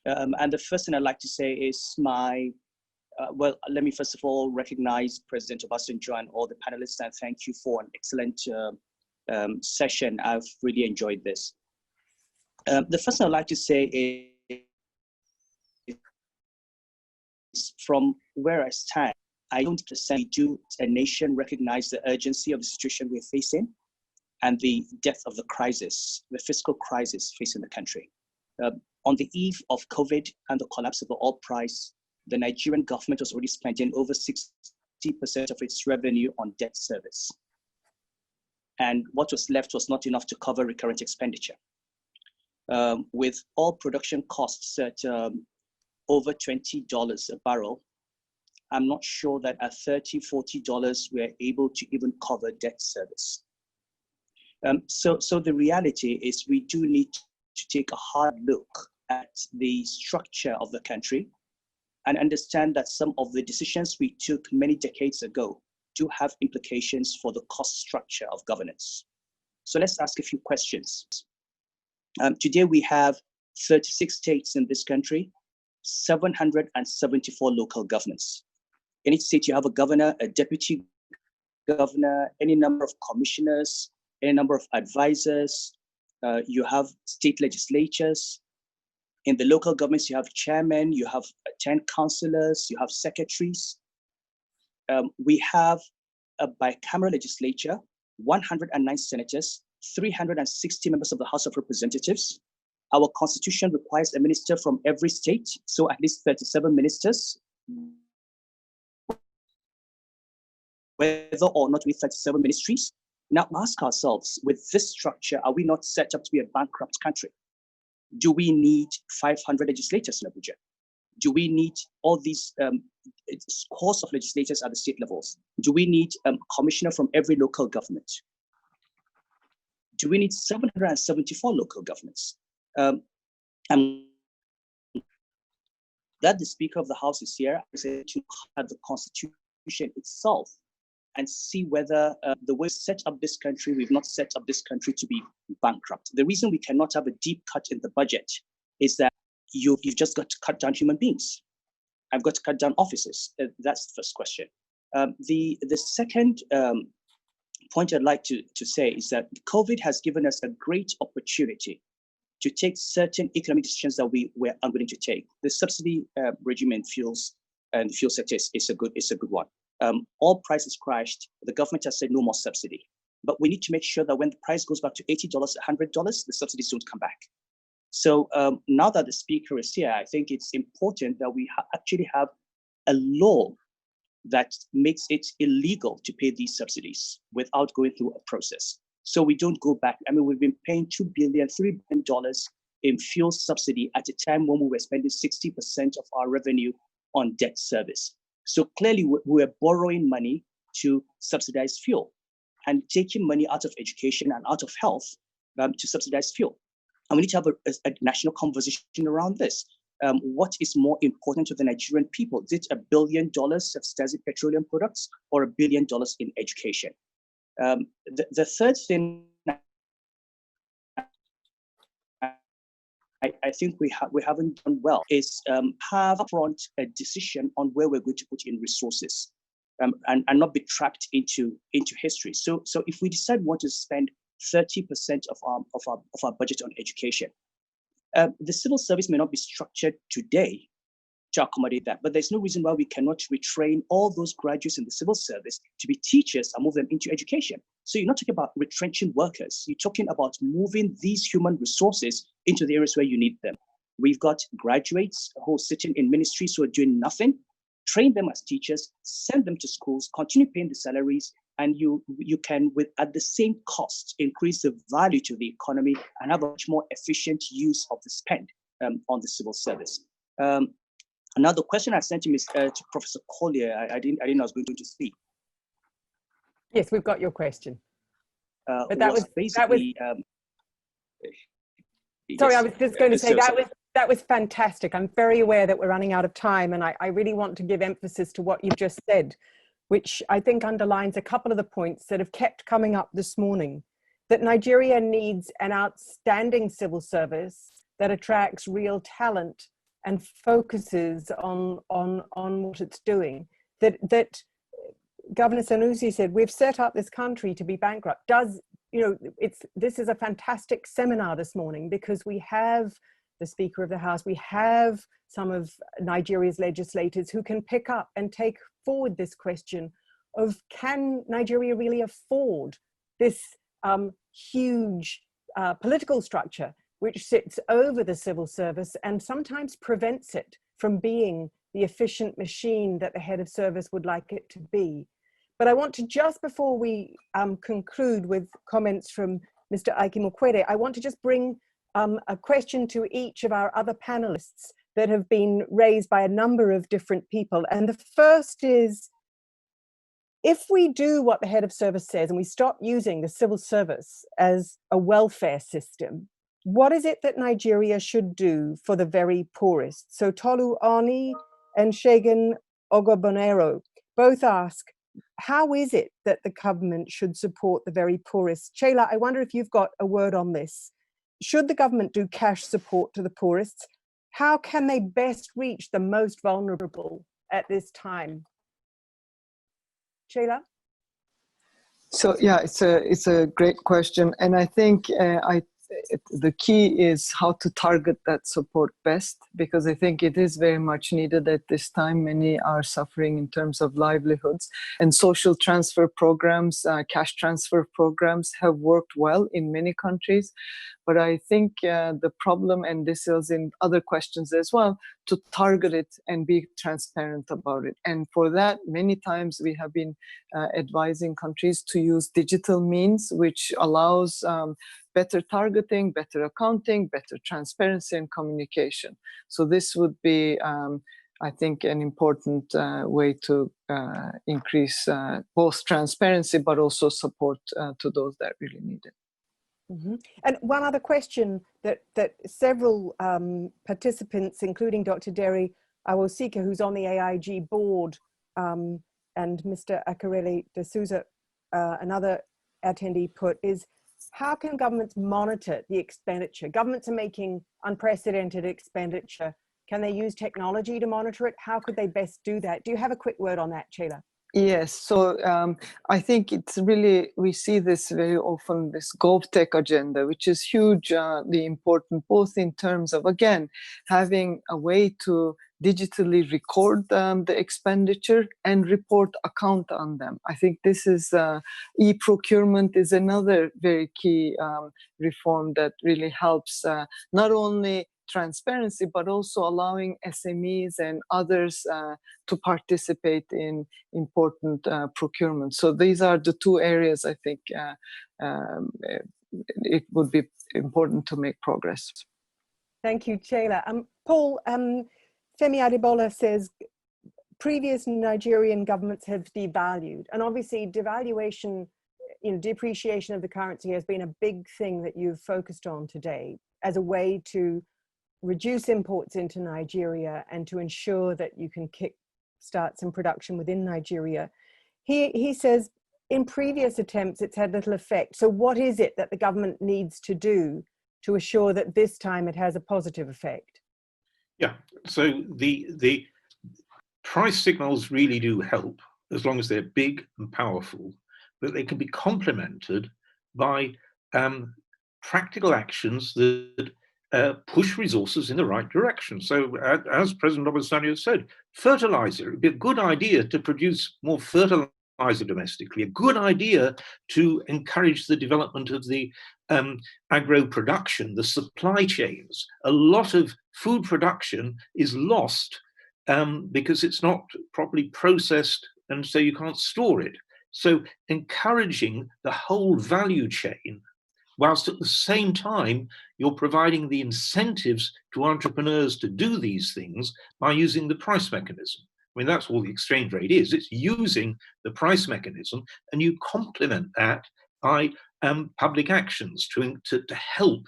[SPEAKER 9] And the first thing I'd like to say is well, let me first of all recognize President Obasanjo and all the panelists and thank you for an excellent session. I've really enjoyed this. The first thing I'd like to say is from where I stand, I don't necessarily do a nation recognize the urgency of the situation we're facing and the depth of the crisis, the fiscal crisis facing the country. On the eve of COVID and the collapse of the oil price, the Nigerian government was already spending over 60% of its revenue on debt service. And what was left was not enough to cover recurrent expenditure. With oil production costs at over $20 a barrel, I'm not sure that at $30, $40, we're able to even cover debt service. So the reality is we do need to take a hard look at the structure of the country and understand that some of the decisions we took many decades ago do have implications for the cost structure of governance. So let's ask a few questions. Today we have 36 states in this country, 774 local governments. In each state you have a governor, a deputy governor, any number of commissioners, any number of advisors. You have state legislatures. In the local governments, you have chairmen, you have 10 councillors, you have secretaries. We have a bicameral legislature, 109 senators, 360 members of the House of Representatives. Our constitution requires a minister from every state, so at least 37 ministers. Whether or not we 37 ministries. Now ask ourselves, with this structure, are we not set up to be a bankrupt country? Do we need 500 legislators in Abuja? Do we need all these scores of legislators at the state levels? Do we need a commissioner from every local government? Do we need 774 local governments? And that the Speaker of the House is here to have the Constitution itself and see whether the way we set up this country, we've not set up this country to be bankrupt. The reason we cannot have a deep cut in the budget is that you've just got to cut down human beings. I've got to cut down offices. That's the first question. The second point I'd like to say is that COVID has given us a great opportunity to take certain economic decisions that we were unwilling to take. The subsidy regime in fuels and the fuel sector is a good one. All prices crashed. The government has said no more subsidy. But we need to make sure that when the price goes back to $80, $100, the subsidies don't come back. So now that the Speaker is here, I think it's important that we actually have a law that makes it illegal to pay these subsidies without going through a process. So we don't go back. I mean, we've been paying $2 billion, $3 billion in fuel subsidy at a time when we were spending 60% of our revenue on debt service. So clearly we're borrowing money to subsidize fuel and taking money out of education and out of health to subsidize fuel. And we need to have a national conversation around this. What is more important to the Nigerian people? Is it $1 billion subsidizing petroleum products or $1 billion in education? The third thing I think we haven't done well is have upfront a decision on where we're going to put in resources and not be trapped into history. So if we decide we want to spend 30% of our budget on education. The civil service may not be structured today to accommodate that, but there's no reason why we cannot retrain all those graduates in the civil service to be teachers and move them into education. So you're not talking about retrenching workers. You're talking about moving these human resources into the areas where you need them. We've got graduates who are sitting in ministries who are doing nothing. Train them as teachers, send them to schools, continue paying the salaries, and you can, at the same cost, increase the value to the economy and have a much more efficient use of the spend on the civil service. Now, the question I sent him is to Professor Collier. I didn't know I was going to speak.
[SPEAKER 1] Yes, we've got your question.
[SPEAKER 9] But that was basically.
[SPEAKER 1] Sorry, I was just going to say that was fantastic. I'm very aware that we're running out of time, and I really want to give emphasis to what you've just said, which I think underlines a couple of the points that have kept coming up this morning, that Nigeria needs an outstanding civil service that attracts real talent and focuses on what it's doing. That Governor Sanusi said, we've set up this country to be bankrupt. This is a fantastic seminar this morning because we have the Speaker of the House, we have some of Nigeria's legislators who can pick up and take forward this question of, can Nigeria really afford this huge political structure which sits over the civil service and sometimes prevents it from being the efficient machine that the head of service would like it to be. But I want to, just before we conclude with comments from Mr. Aig-Imoukhuede, I want to just bring a question to each of our other panelists that have been raised by a number of different people. And the first is, if we do what the head of service says and we stop using the civil service as a welfare system, what is it that Nigeria should do for the very poorest? So Tolu Ani and Shegun Ogobonero both ask, how is it that the government should support the very poorest? Ceyla, I wonder if you've got a word on this. Should the government do cash support to the poorest? How can they best reach the most vulnerable at this time? Ceyla?
[SPEAKER 6] So yeah, it's a great question, and I think the key is how to target that support best, because I think it is very much needed at this time. Many are suffering in terms of livelihoods, and social transfer programs, cash transfer programs have worked well in many countries. But I think the problem, and this is in other questions as well, to target it and be transparent about it. And for that, many times we have been advising countries to use digital means, which allows better targeting, better accounting, better transparency and communication. So this would be, I think, an important way to increase both transparency, but also support to those that really need it.
[SPEAKER 1] Mm-hmm. And one other question that several participants, including Dr. Deri Awosika, who's on the AIG board, and Mr. Akarele de Souza, another attendee, put, is how can governments monitor the expenditure? Governments are making unprecedented expenditure. Can they use technology to monitor it? How could they best do that? Do you have a quick word on that, Ceyla?
[SPEAKER 6] Yes, so I think it's really, we see this very often, this GovTech agenda, which is hugely important, both in terms of, again, having a way to digitally record the expenditure and report account on them. I think this is, e-procurement is another very key reform that really helps not only transparency, but also allowing SMEs and others to participate in important procurement. So these are the two areas I think it would be important to make progress.
[SPEAKER 1] Thank you, Ceyla. Paul, Femi Adebola says, previous Nigerian governments have devalued, and obviously devaluation, depreciation of the currency has been a big thing that you've focused on today as a way to reduce imports into Nigeria and to ensure that you can kick-start some production within Nigeria. He says, in previous attempts, it's had little effect. So what is it that the government needs to do to assure that this time it has a positive effect?
[SPEAKER 3] Yeah, so the price signals really do help as long as they're big and powerful, but they can be complemented by practical actions that push resources in the right direction. So as President Obasanjo said, fertilizer, it would be a good idea to produce more fertilizer domestically, a good idea to encourage the development of the agro production, the supply chains. A lot of food production is lost because it's not properly processed, and so you can't store it. So encouraging the whole value chain, whilst at the same time you're providing the incentives to entrepreneurs to do these things by using the price mechanism. I mean, that's all the exchange rate is. It's using the price mechanism, and you complement that by public actions to help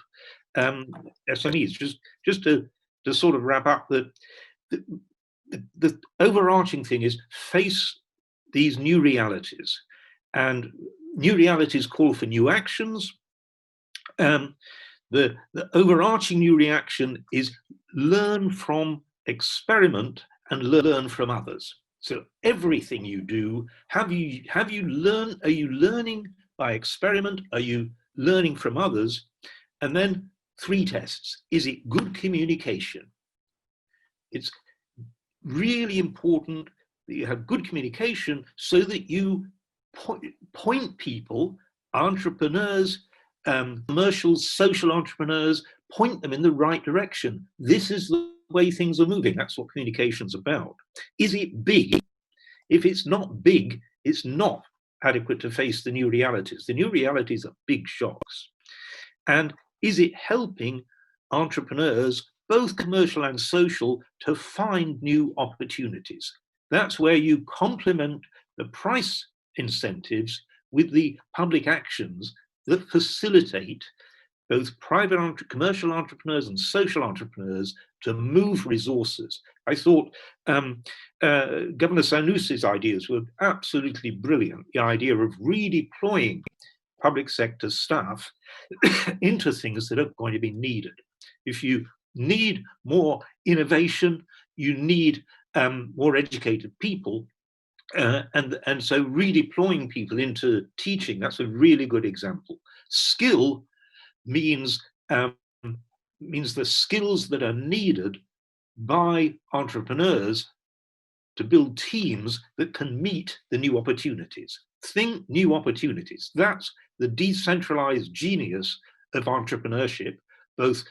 [SPEAKER 3] SMEs. Just to sort of wrap up, the overarching thing is face these new realities, and new realities call for new actions. The overarching new reaction is learn from experiment and learn from others. So everything you do, are you learning by experiment? Are you learning from others? And then 3 tests. Is it good communication? It's really important that you have good communication so that you point people, entrepreneurs, commercials, social entrepreneurs, point them in the right direction. This is the way things are moving. That's what communication's about. Is it big? If it's not big, it's not adequate to face the new realities. The new realities are big shocks. And is it helping entrepreneurs, both commercial and social, to find new opportunities? That's where you complement the price incentives with the public actions that facilitate both private commercial entrepreneurs and social entrepreneurs to move resources. I thought Governor Sanusi's ideas were absolutely brilliant. The idea of redeploying public sector staff into things that are going to be needed. If you need more innovation, you need more educated people, and so redeploying people into teaching, that's a really good example. Skill means the skills that are needed by entrepreneurs to build teams that can meet the new opportunities. Think new opportunities. That's the decentralized genius of entrepreneurship, both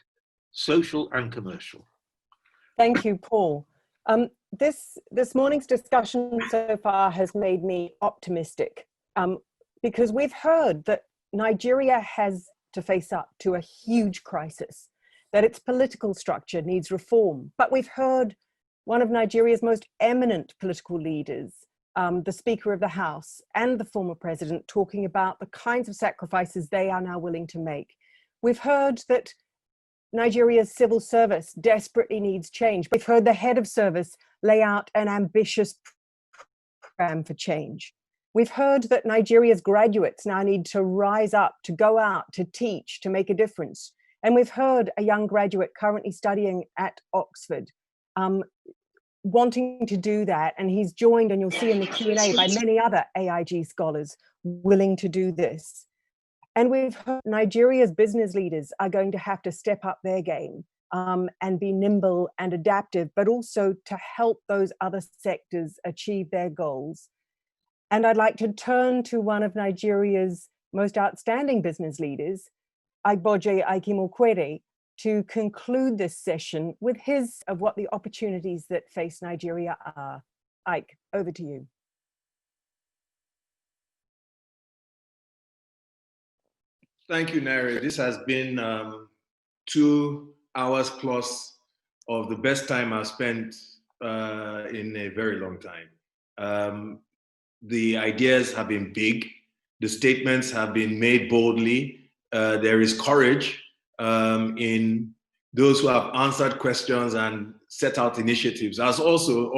[SPEAKER 3] social and commercial.
[SPEAKER 1] Thank you, Paul. This morning's discussion so far has made me optimistic because we've heard that Nigeria has to face up to a huge crisis, that its political structure needs reform. But we've heard one of Nigeria's most eminent political leaders, the Speaker of the House and the former president, talking about the kinds of sacrifices they are now willing to make. We've heard that Nigeria's civil service desperately needs change. We've heard the head of service lay out an ambitious program for change. We've heard that Nigeria's graduates now need to rise up, to go out, to teach, to make a difference. And we've heard a young graduate currently studying at Oxford wanting to do that. And he's joined, and you'll see in the Q&A, by many other AIG scholars willing to do this. And we've heard Nigeria's business leaders are going to have to step up their game and be nimble and adaptive, but also to help those other sectors achieve their goals. And I'd like to turn to one of Nigeria's most outstanding business leaders, Aigboje Aig-Imoukhuede, to conclude this session with his of what the opportunities that face Nigeria are. Ike, over to you.
[SPEAKER 2] Thank you, Ngaire. This has been 2 hours plus of the best time I've spent in a very long time. The ideas have been big. The statements have been made boldly. There is courage in those who have answered questions and set out initiatives, as also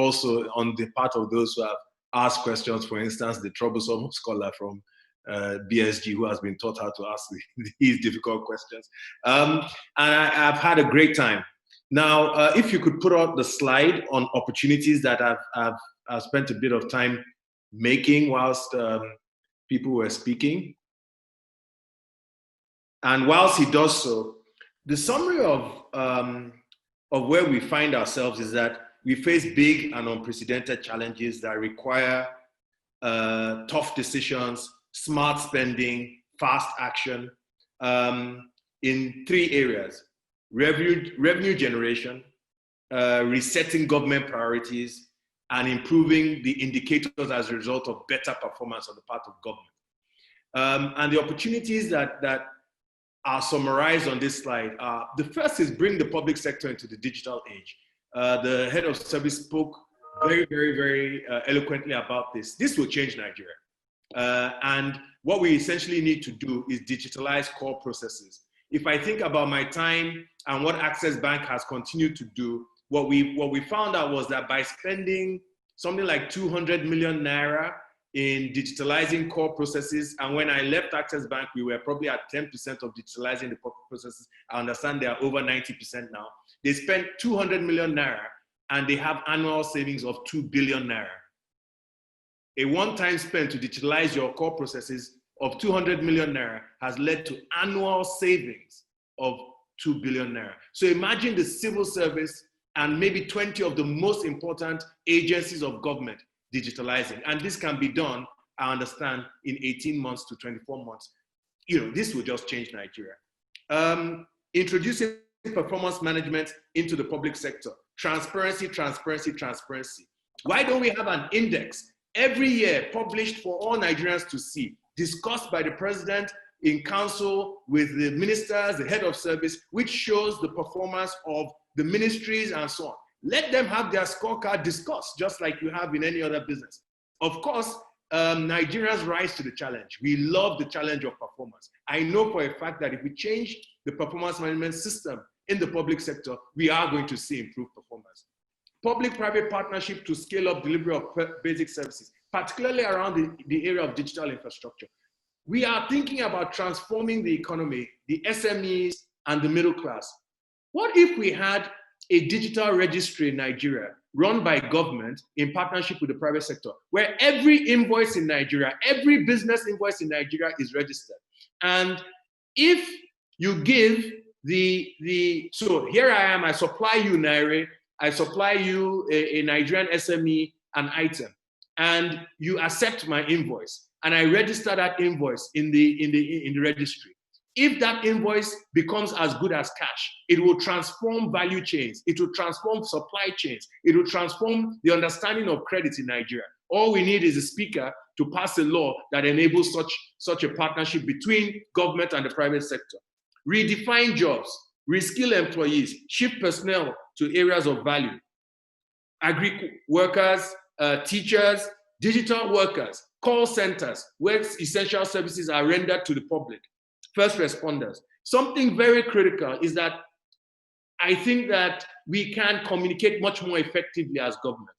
[SPEAKER 2] on the part of those who have asked questions. For instance, the troublesome scholar from BSG who has been taught how to ask these difficult questions. And I've had a great time. Now, if you could put out the slide on opportunities that I've spent a bit of time making whilst people were speaking. And whilst he does so, the summary of where we find ourselves is that we face big and unprecedented challenges that require tough decisions, smart spending, fast action in 3 areas: revenue generation, resetting government priorities, and improving the indicators as a result of better performance on the part of government. And the opportunities that are summarized on this slide are: the first is bring the public sector into the digital age. The head of service spoke very eloquently about this. This will change Nigeria. And what we essentially need to do is digitalize core processes. If I think about my time and what Access Bank has continued to do, what we found out was that by spending something like 200 million naira in digitalizing core processes, and when I left Access Bank, we were probably at 10% of digitalizing the core processes. I understand they are over 90% now. They spent 200 million naira and they have annual savings of 2 billion naira. A one-time spend to digitalize your core processes of 200 million naira has led to annual savings of 2 billion naira. So imagine the civil service and maybe 20 of the most important agencies of government digitalizing. And this can be done, I understand, in 18 months to 24 months. This will just change Nigeria. Introducing performance management into the public sector. Transparency. Why don't we have an index every year published for all Nigerians to see, discussed by the president in council with the ministers, the head of service, which shows the performance of the ministries and so on. Let them have their scorecard discussed, just like you have in any other business. Of course, Nigerians rise to the challenge. We love the challenge of performance. I know for a fact that if we change the performance management system in the public sector, we are going to see improved performance. Public-private partnership to scale up delivery of basic services, particularly around the area of digital infrastructure. We are thinking about transforming the economy, the SMEs, and the middle class. What if we had a digital registry in Nigeria run by government in partnership with the private sector, where every invoice in Nigeria, every business invoice in Nigeria is registered? And if you give so here I am, I supply you, Ngaire, I supply you a Nigerian SME an item, and you accept my invoice, and I register that invoice in the registry. If that invoice becomes as good as cash, it will transform value chains, it will transform supply chains, it will transform the understanding of credit in Nigeria. All we need is a speaker to pass a law that enables such a partnership between government and the private sector. Redefine jobs, reskill employees, shift personnel to areas of value. Agri workers, teachers, digital workers, call centers, where essential services are rendered to the public, first responders. Something very critical is that I think that we can communicate much more effectively as government.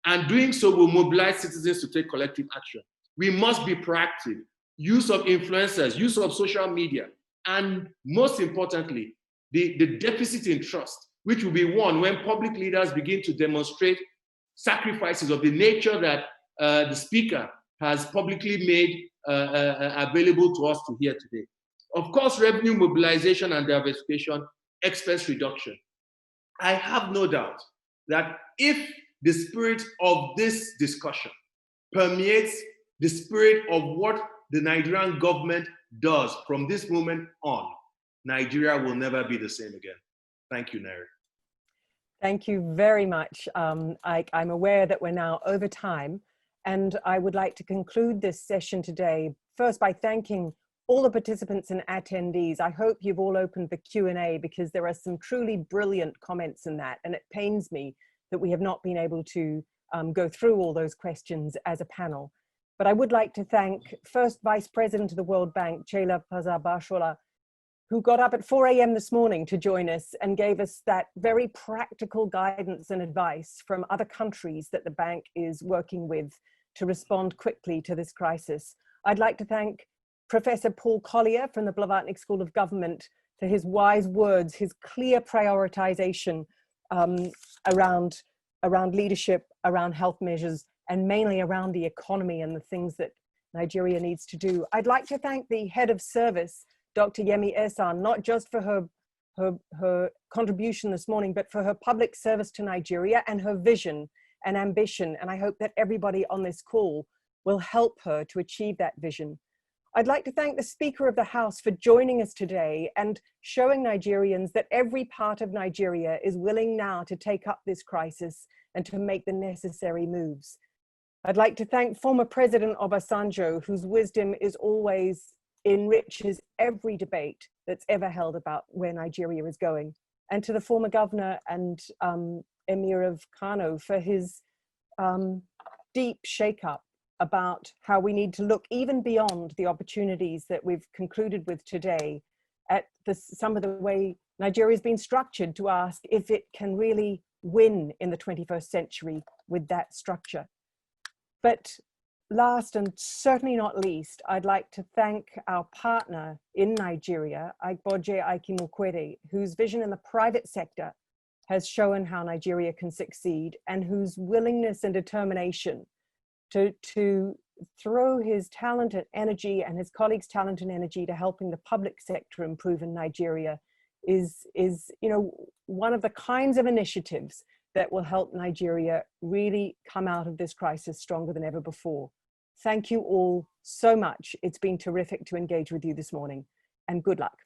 [SPEAKER 2] And doing so will mobilize citizens to take collective action. We must be proactive. Use of influencers, use of social media, and most importantly, the deficit in trust, which will be won when public leaders begin to demonstrate sacrifices of the nature that the speaker has publicly made available to us to hear today. Of course, revenue mobilization and diversification, expense reduction. I have no doubt that if the spirit of this discussion permeates the spirit of what the Nigerian government does from this moment on, Nigeria will never be the same again. Thank you, Ngaire.
[SPEAKER 1] Thank you very much. I'm aware that we're now over time, and I would like to conclude this session today first by thanking all the participants and attendees. I hope you've all opened the Q&A, because there are some truly brilliant comments in that, and it pains me that we have not been able to go through all those questions as a panel. But I would like to thank first Vice President of the World Bank, Ceyla Pazarbasioglu, who got up at 4 a.m. this morning to join us and gave us that very practical guidance and advice from other countries that the bank is working with to respond quickly to this crisis. I'd like to thank Professor Paul Collier from the Blavatnik School of Government for his wise words, his clear prioritization around leadership, around health measures, and mainly around the economy and the things that Nigeria needs to do. I'd like to thank the head of service, Dr. Yemi-Esan, not just for her contribution this morning, but for her public service to Nigeria and her vision and ambition. And I hope that everybody on this call will help her to achieve that vision. I'd like to thank the Speaker of the House for joining us today and showing Nigerians that every part of Nigeria is willing now to take up this crisis and to make the necessary moves. I'd like to thank former President Obasanjo, whose wisdom is always enriches every debate that's ever held about where Nigeria is going, and to the former governor and Emir of Kano for his deep shake-up about how we need to look even beyond the opportunities that we've concluded with today at some of the way Nigeria has been structured, to ask if it can really win in the 21st century with that structure. But last and certainly not least, I'd like to thank our partner in Nigeria, Aigboje Aig-Imoukhuede, whose vision in the private sector has shown how Nigeria can succeed, and whose willingness and determination to throw his talent and energy and his colleagues' talent and energy to helping the public sector improve in Nigeria is one of the kinds of initiatives that will help Nigeria really come out of this crisis stronger than ever before. Thank you all so much. It's been terrific to engage with you this morning, and good luck.